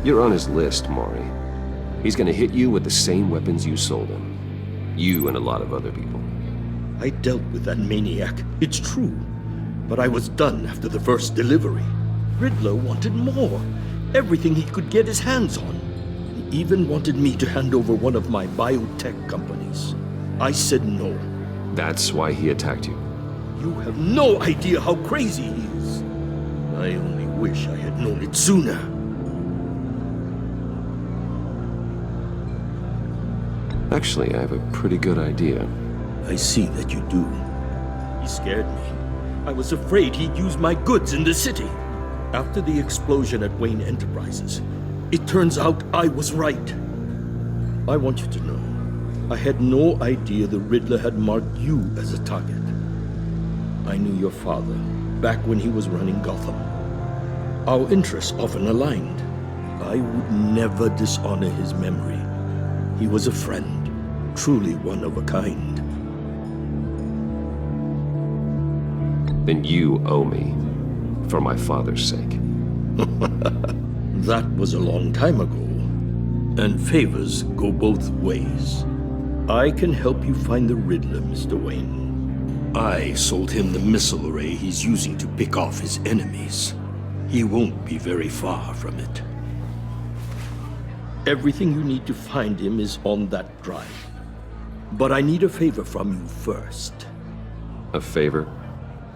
You're on his list, Mori. He's gonna hit you with the same weapons you sold him. You and a lot of other people. I dealt with that maniac, it's true. But I was done after the first delivery. Riddler wanted more. Everything he could get his hands on. He even wanted me to hand over one of my biotech companies. I said no. That's why he attacked you. You have no idea how crazy he is. I only wish I had known it sooner. Actually, I have a pretty good idea. I see that you do. He scared me. I was afraid he'd use my goods in the city. After the explosion at Wayne Enterprises, it turns out I was right. I want you to know, I had no idea the Riddler had marked you as a target. I knew your father back when he was running Gotham. Our interests often aligned. I would never dishonor his memory. He was a friend, truly one of a kind. Then you owe me, for my father's sake. That was a long time ago, and favors go both ways. I can help you find the Riddler, Mr. Wayne. I sold him the missile array he's using to pick off his enemies. He won't be very far from it. Everything you need to find him is on that drive. But I need a favor from you first. A favor?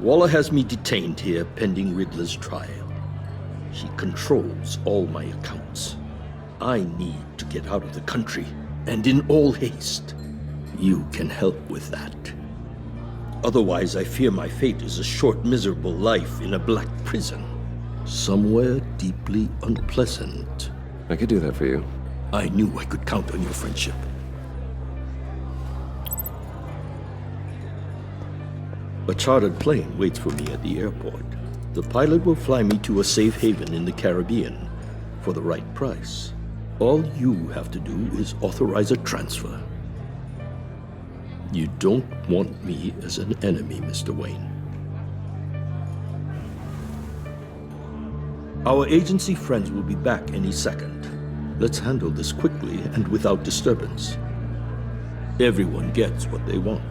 Waller has me detained here pending Riddler's trial. She controls all my accounts. I need to get out of the country, and in all haste. You can help with that. Otherwise, I fear my fate is a short, miserable life in a black prison. Somewhere deeply unpleasant. I could do that for you. I knew I could count on your friendship. A chartered plane waits for me at the airport. The pilot will fly me to a safe haven in the Caribbean for the right price. All you have to do is authorize a transfer. You don't want me as an enemy, Mr. Wayne. Our agency friends will be back any second. Let's handle this quickly and without disturbance. Everyone gets what they want.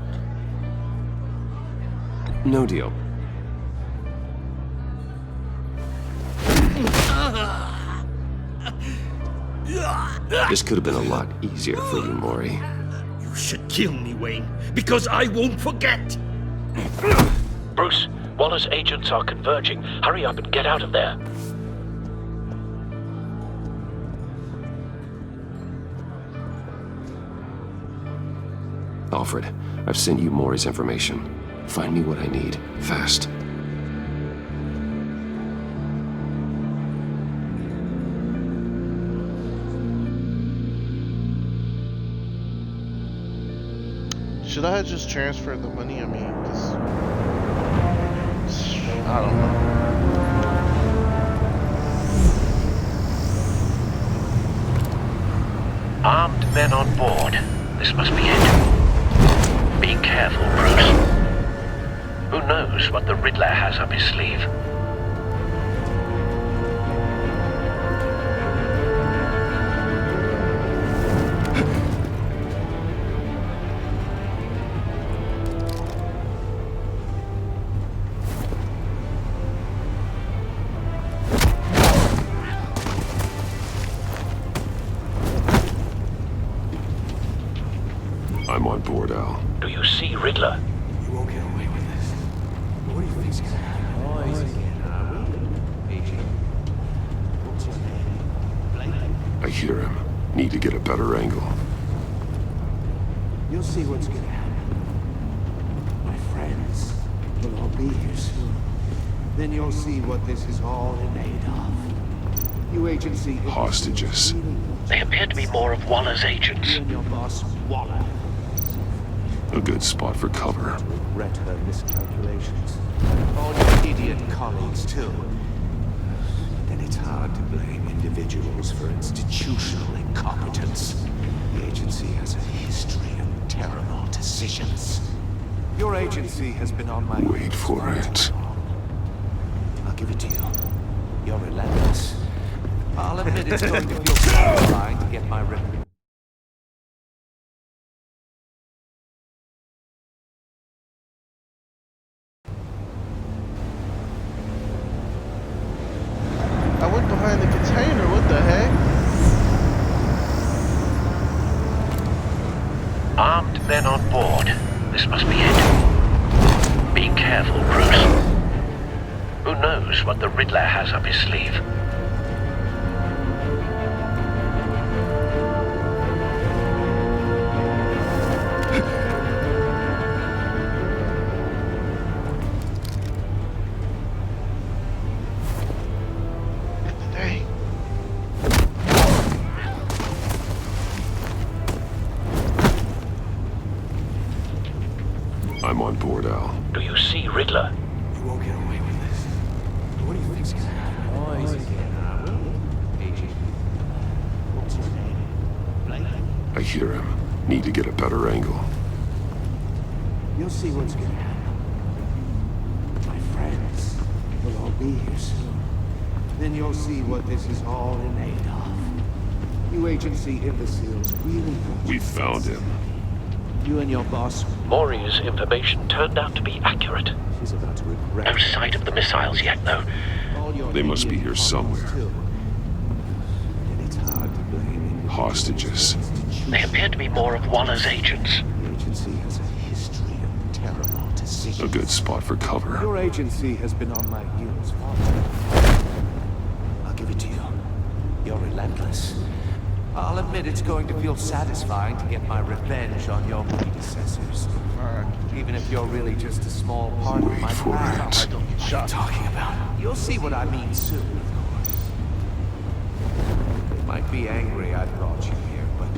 No deal. This could have been a lot easier for you, Maury. You should kill me, Wayne, because I won't forget! Bruce, Waller's agents are converging. Hurry up and get out of there. Alfred, I've sent you Maury's information. Find me what I need, fast. Should I just transfer the money? I mean, just... I don't know. Armed men on board. This must be it. Be careful, Bruce. Who knows what the Riddler has up his sleeve? I'm on board, Al. Do you see Riddler? You won't get away with this. What do you think's gonna happen? Oh, he's Agent. What's your name? I hear him. Need to get a better angle. You'll see what's gonna happen. My friends will all be here soon. Then you'll see what this is all in aid of. You agency... Hostages. They appear to be more of Waller's agents. You and your boss, Waller. A good spot for cover. Regret her miscalculations. All your idiot colleagues, too. Then it's hard to blame individuals for institutional incompetence. The agency has a history of terrible decisions. Your agency has been on my... Wait for it. I'll give it to you. You're relentless. I'll admit it's going to feel satisfying to get my revenge. I went behind the container, what the heck? Armed men on board. This must be it. Be careful, Bruce. Who knows what the Riddler has up his sleeve? I'm on board, Al. Do you see Riddler? You won't get away with this. What do you think's gonna happen? Oh, he's Agent. What's your name? I hear him. Need to get a better angle. You'll see what's gonna happen. My friends will all be here soon. Then you'll see what this is all in aid of. You agency imbeciles really thought We found him. you and your boss... Maury's information turned out to be accurate. She's about to regret... No sight of the missiles yet, though. They must be here somewhere. And it's hard to blame... Hostages. They appear to be more of Waller's agents. The agency has a history of terrible decisions. A good spot for cover. Your agency has been on my heels far too long. I'll give it to you. You're relentless. I'll admit it's going to feel satisfying to get my revenge on your predecessors. Even if you're really just a small part of my plan. What are you talking about? You'll see what I mean soon, of course. They might be angry I brought you here, but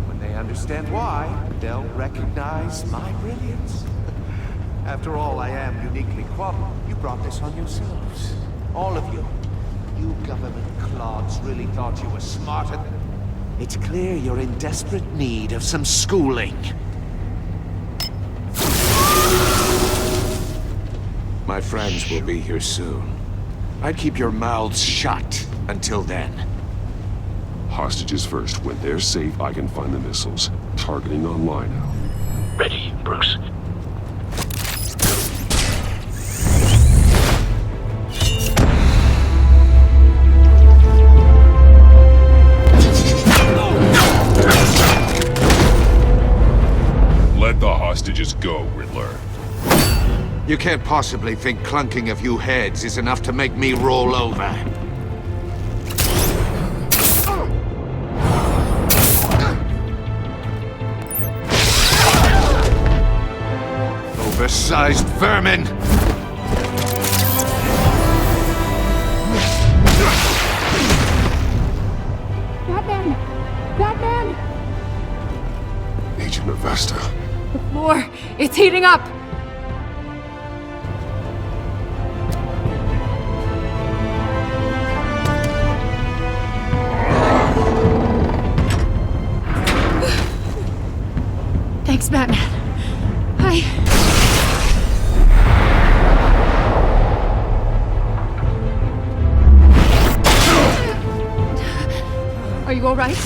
when they understand why, they'll recognize my brilliance. After all, I am uniquely qualified. You brought this on yourselves. All of you. You government clods really thought you were smarter than... It's clear you're in desperate need of some schooling. My friends will be here soon. I'd keep your mouths shut until then. Hostages first. When they're safe, I can find the missiles. Targeting online now. Ready, Bruce. Let the hostages go, Riddler. You can't possibly think clunking a few heads is enough to make me roll over. Oversized vermin! Batman! Batman! Agent Avesta. The floor, it's heating up! Thanks, Batman. Are you all right?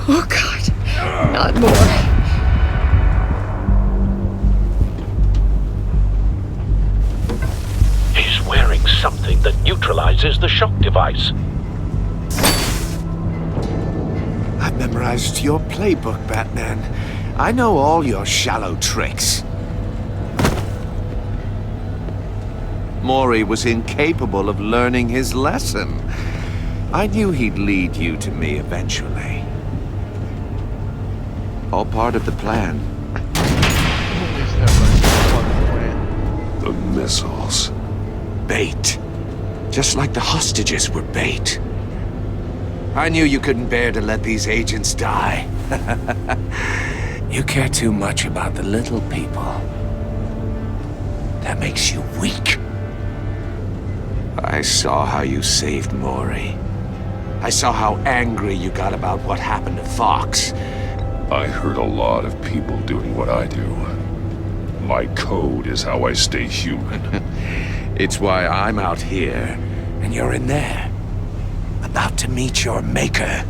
Oh, God. Not more. He's wearing something that neutralizes the shock device. I've memorized your playbook, Batman. I know all your shallow tricks. Mori was incapable of learning his lesson. I knew he'd lead you to me eventually. All part of the plan. The missiles. Bait. Just like the hostages were bait. I knew you couldn't bear to let these agents die. You care too much about the little people. That makes you weak. I saw how you saved Mori. I saw how angry you got about what happened to Fox. I hurt a lot of people doing what I do. My code is how I stay human. It's why I'm out here, and you're in there. About to meet your maker.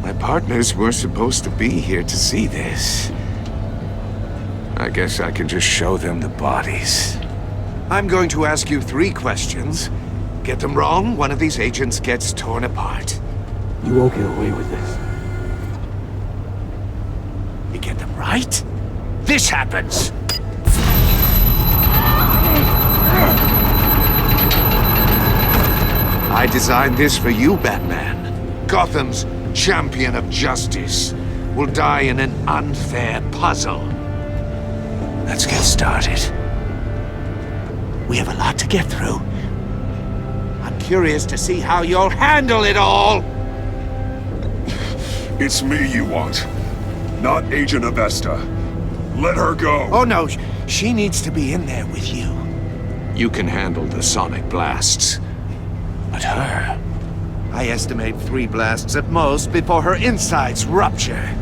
My partners were supposed to be here to see this. I guess I can just show them the bodies. I'm going to ask you 3 questions. Get them wrong, one of these agents gets torn apart. You won't get away with this. You get them right, this happens! I designed this for you, Batman. Gotham's champion of justice will die in an unfair puzzle. Let's get started. We have a lot to get through. I'm curious to see how you'll handle it all! It's me you want, not Agent Avesta. Let her go! Oh no, she needs to be in there with you. You can handle the sonic blasts. But her... I estimate 3 blasts at most before her insides rupture.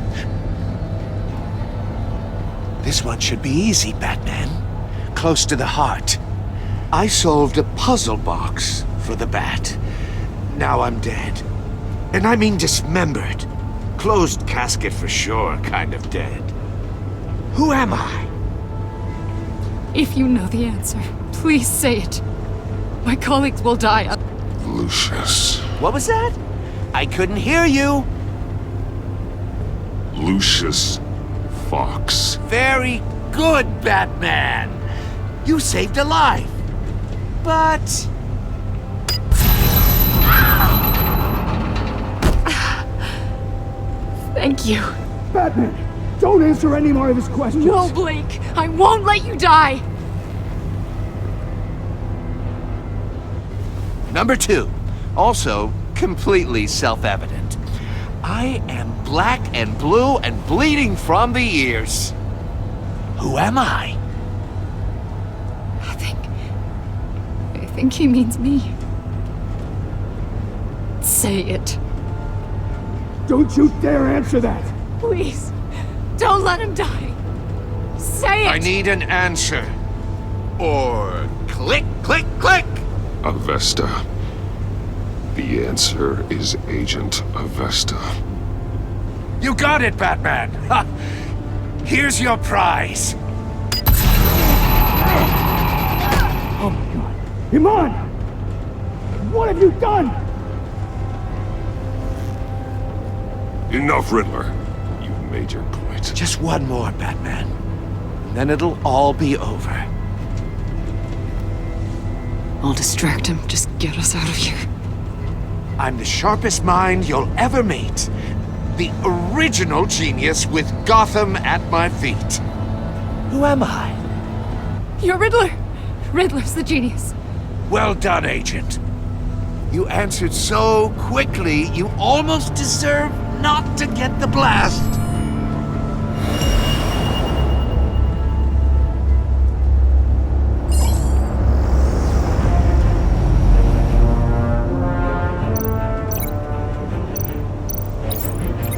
This one should be easy, Batman. Close to the heart. I solved a puzzle box for the Bat. Now I'm dead. And I mean dismembered. Closed casket for sure, kind of dead. Who am I? If you know the answer, please say it. My colleagues will die. Lucius. What was that? I couldn't hear you. Lucius Fox. Very good, Batman. You saved a life. But... Thank you. Batman, don't answer any more of his questions. No, Blake. I won't let you die. Number 2. Also, completely self-evident. I am black and blue and bleeding from the ears. Who am I? I think he means me. Say it. Don't you dare answer that! Please, don't let him die. Say it! I need an answer. Or click, click, click! Avesta. The answer is Agent Avesta. You got it, Batman! Ha! Here's your prize. Oh my god. Iman! What have you done? Enough, Riddler. You've made your point. Just one more, Batman. And then it'll all be over. I'll distract him. Just get us out of here. I'm the sharpest mind you'll ever meet. The original genius with Gotham at my feet. Who am I? You're Riddler. Riddler's the genius. Well done, Agent. You answered so quickly, you almost deserve not to get the blast.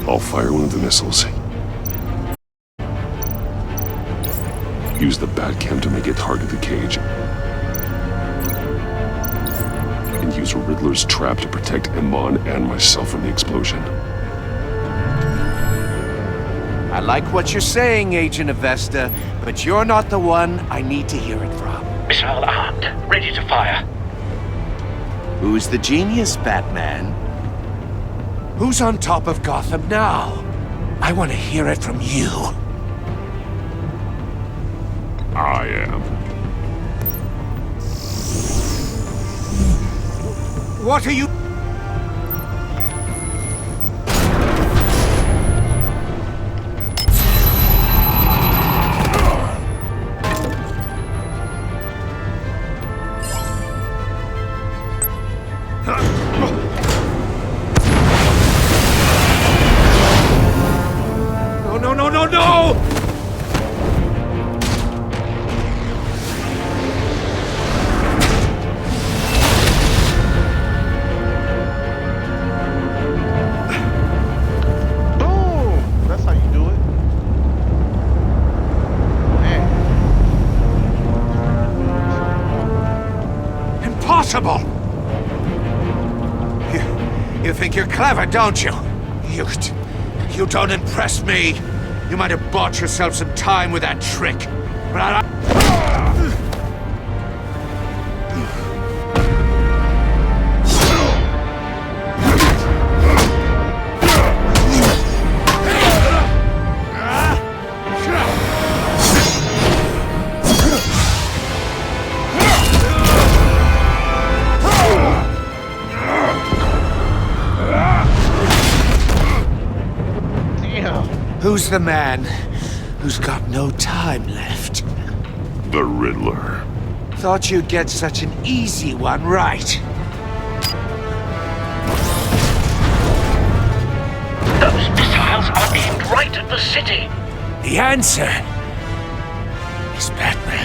I'll fire one of the missiles. Use the Batcam to make it target the cage. And use Riddler's trap to protect Iman and myself from the explosion. I like what you're saying, Agent Avesta, but you're not the one I need to hear it from. Missile armed, ready to fire. Who's the genius, Batman? Who's on top of Gotham now? I want to hear it from you. I am. What are you... No! Boom! That's how you do it. Man. Impossible! You think you're clever, don't you? You don't impress me. You might have bought yourself some time with that trick, but I... Who's the man who's got no time left? The Riddler. Thought you'd get such an easy one right. Those missiles are aimed right at the city. The answer is Batman.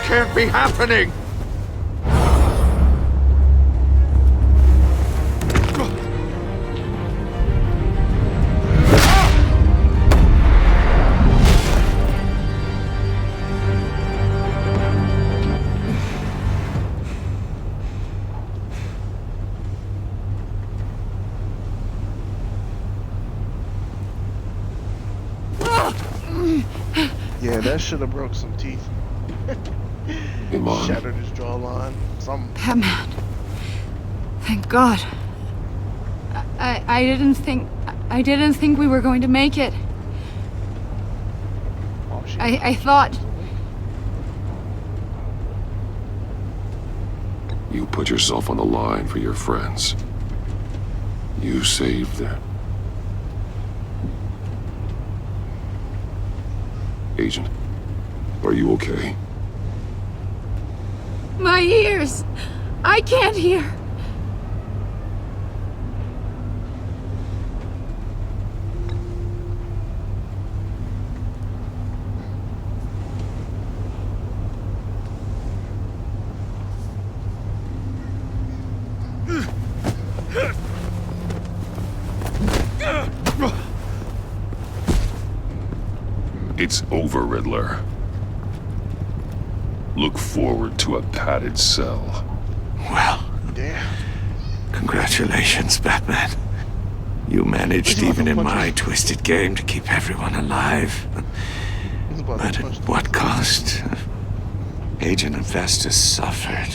Can't be happening! Yeah, that should have broke some teeth. Iman. Shattered his jawline. Some. Batman. Thank God. I didn't think we were going to make it. I thought... You put yourself on the line for your friends. You saved them. Agent, are you okay? My ears! I can't hear! It's over, Riddler. Look forward to a padded cell. Well, congratulations, Batman. You managed, even in my twisted game, to keep everyone alive. But at what cost? Agent Investor suffered,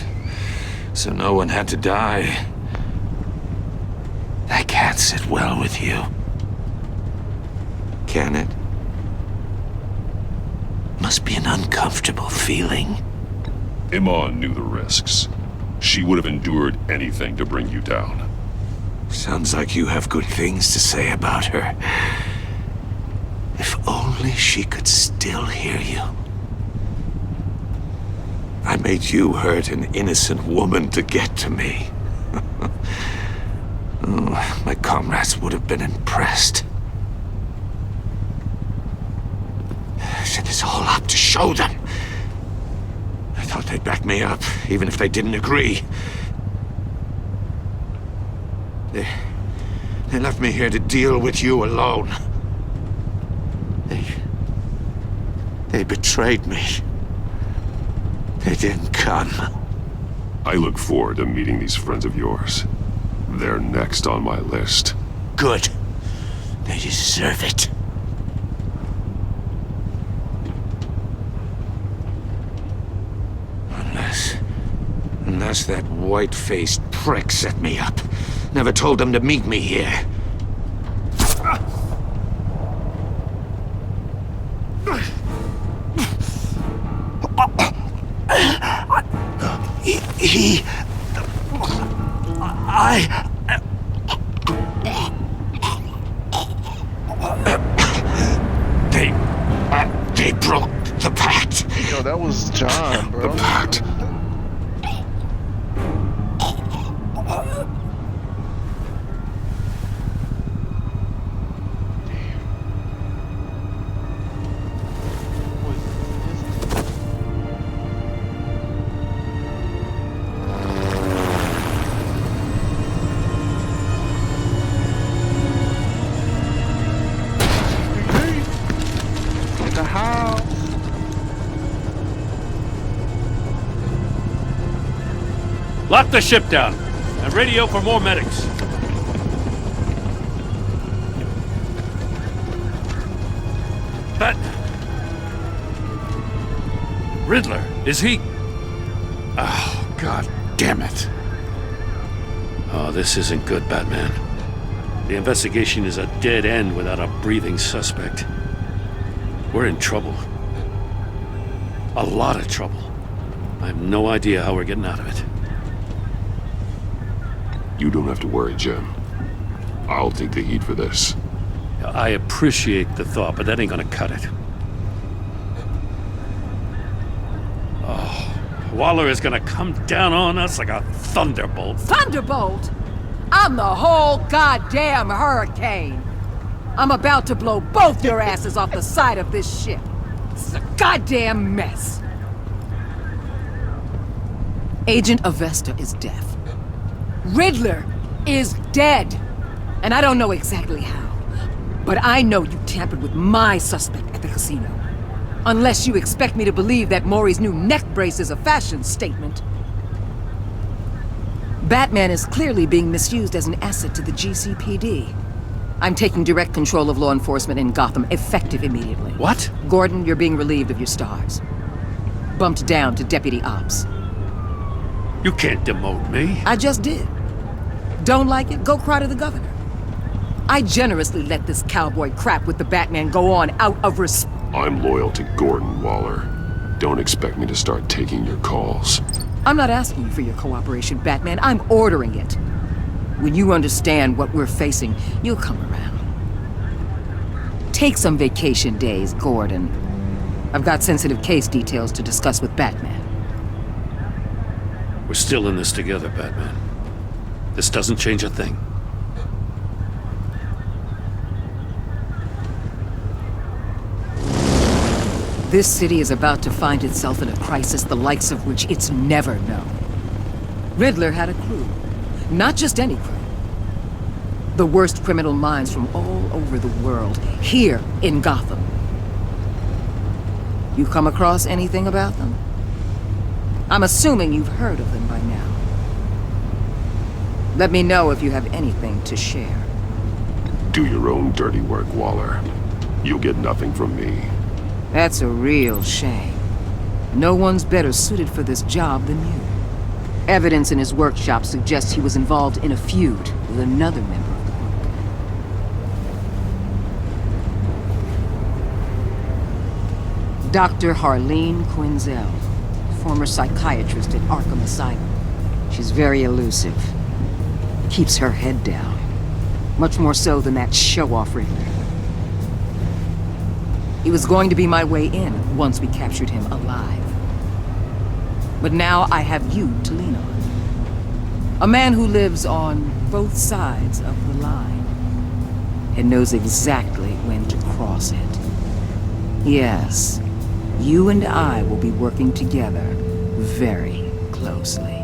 so no one had to die. That can't sit well with you. Can it? Must be an uncomfortable feeling. Iman knew the risks. She would have endured anything to bring you down. Sounds like you have good things to say about her. If only she could still hear you. I made you hurt an innocent woman to get to me. Oh, my comrades would have been impressed. I set this all up to show them. I thought they'd back me up, even if they didn't agree. They left me here to deal with you alone. They betrayed me. They didn't come. I look forward to meeting these friends of yours. They're next on my list. Good. They deserve it. Unless that white-faced prick set me up. Never told them to meet me here. They broke the pact. Yo, that was John, bro. The pact. Lock the ship down and radio for more medics. But Riddler, is he? Oh, God damn it. Oh, this isn't good, Batman. The investigation is a dead end without a breathing suspect. We're in trouble. A lot of trouble. I have no idea how we're getting out of it. You don't have to worry, Jim. I'll take the heat for this. I appreciate the thought, but that ain't gonna cut it. Oh, Waller is gonna come down on us like a thunderbolt. Thunderbolt? I'm the whole goddamn hurricane. I'm about to blow both your asses off the side of this ship. This is a goddamn mess. Agent Avesta is deaf. Riddler is dead. And I don't know exactly how. But I know you tampered with my suspect at the casino. Unless you expect me to believe that Maury's new neck brace is a fashion statement. Batman is clearly being misused as an asset to the GCPD. I'm taking direct control of law enforcement in Gotham, effective immediately. What? Gordon, you're being relieved of your stars. Bumped down to Deputy Ops. You can't demote me. I just did. Don't like it? Go cry to the governor. I generously let this cowboy crap with the Batman go on out of respect. I'm loyal to Gordon Waller. Don't expect me to start taking your calls. I'm not asking you for your cooperation, Batman. I'm ordering it. When you understand what we're facing, you'll come around. Take some vacation days, Gordon. I've got sensitive case details to discuss with Batman. We're still in this together, Batman. This doesn't change a thing. This city is about to find itself in a crisis the likes of which it's never known. Riddler had a crew. Not just any crew. The worst criminal minds from all over the world, here in Gotham. You come across anything about them? I'm assuming you've heard of them by now. Let me know if you have anything to share. Do your own dirty work, Waller. You'll get nothing from me. That's a real shame. No one's better suited for this job than you. Evidence in his workshop suggests he was involved in a feud with another member of the group. Dr. Harleen Quinzel, former psychiatrist at Arkham Asylum. She's very elusive. Keeps her head down. Much more so than that show-off Riddler. He was going to be my way in once we captured him alive. But now I have you to lean on. A man who lives on both sides of the line and knows exactly when to cross it. Yes, you and I will be working together very closely.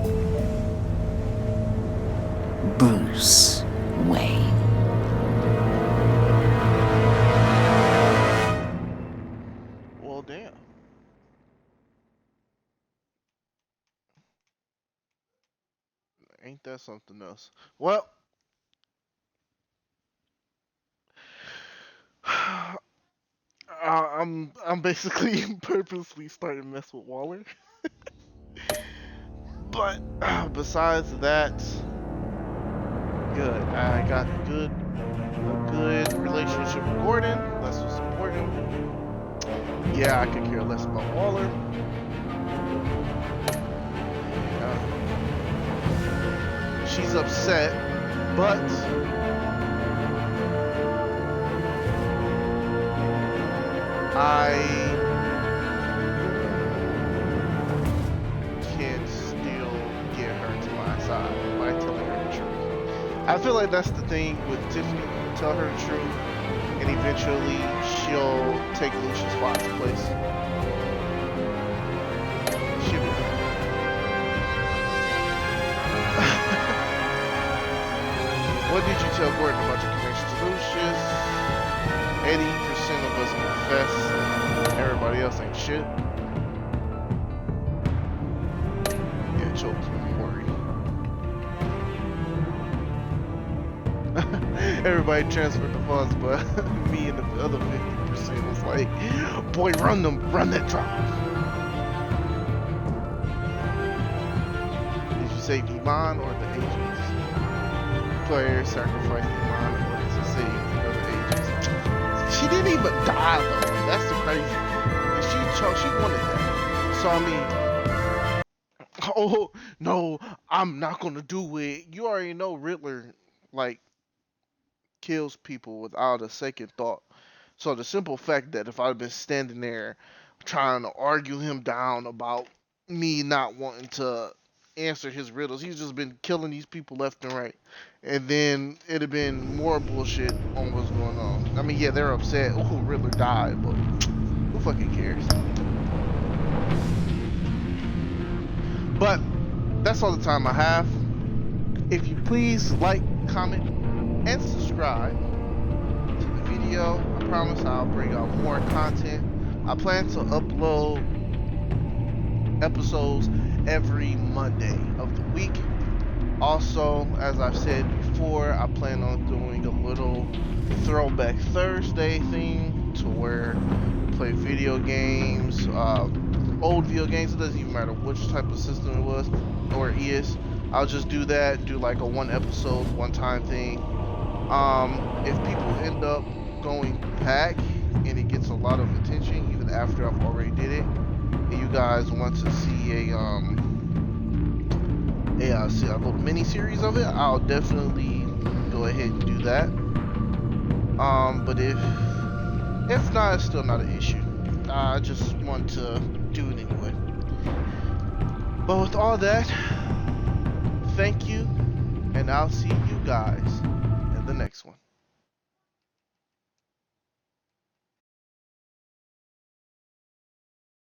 Bruce Wayne. Well, damn. Ain't that something else? Well, I'm basically purposely starting to mess with Waller. But besides that, good. I got a good relationship with Gordon. That's what's important. Yeah, I could care less about Waller. She's upset, but I can still get her to my side by telling her the truth. I feel like that's the thing with Tiffany. Tell her the truth, and eventually she'll take Lucius Fox's place. She'll be done. What did you tell Gordon about your connection to Lucius? 80% of us confess. Everybody else ain't shit. Yeah, choked me, worry. Everybody transferred the funds, but me and the other 50% was like, boy, run that drive. Did you save Iman or the agents? Player sacrificed Iman in order to save the other agents. She didn't even die though. That's the crazy thing. She wanted that. So I mean, oh no, I'm not gonna do it. You already know Riddler like kills people without a second thought. So the simple fact that if I'd been standing there trying to argue him down about me not wanting to answer his riddles, he's just been killing these people left and right. And then it'd have been more bullshit on what's going on. I mean, yeah, they're upset. Oh, Riddler died, but who fucking cares? But that's all the time I have. If you please like, comment, and subscribe to the video, I promise I'll bring out more content. I plan to upload episodes every Monday of the week. Also, as I've said before, I plan on doing a little Throwback Thursday thing to where we play video games, old video games. It doesn't even matter which type of system it was or is. I'll just do that, do like a 1 episode, 1 time thing. If people end up going back and it gets a lot of attention, even after I've already did it, and you guys want to see a little mini series of it, I'll definitely go ahead and do that. But if not, it's still not an issue. I just want to do it anyway. But with all that, thank you, and I'll see you guys in the next one.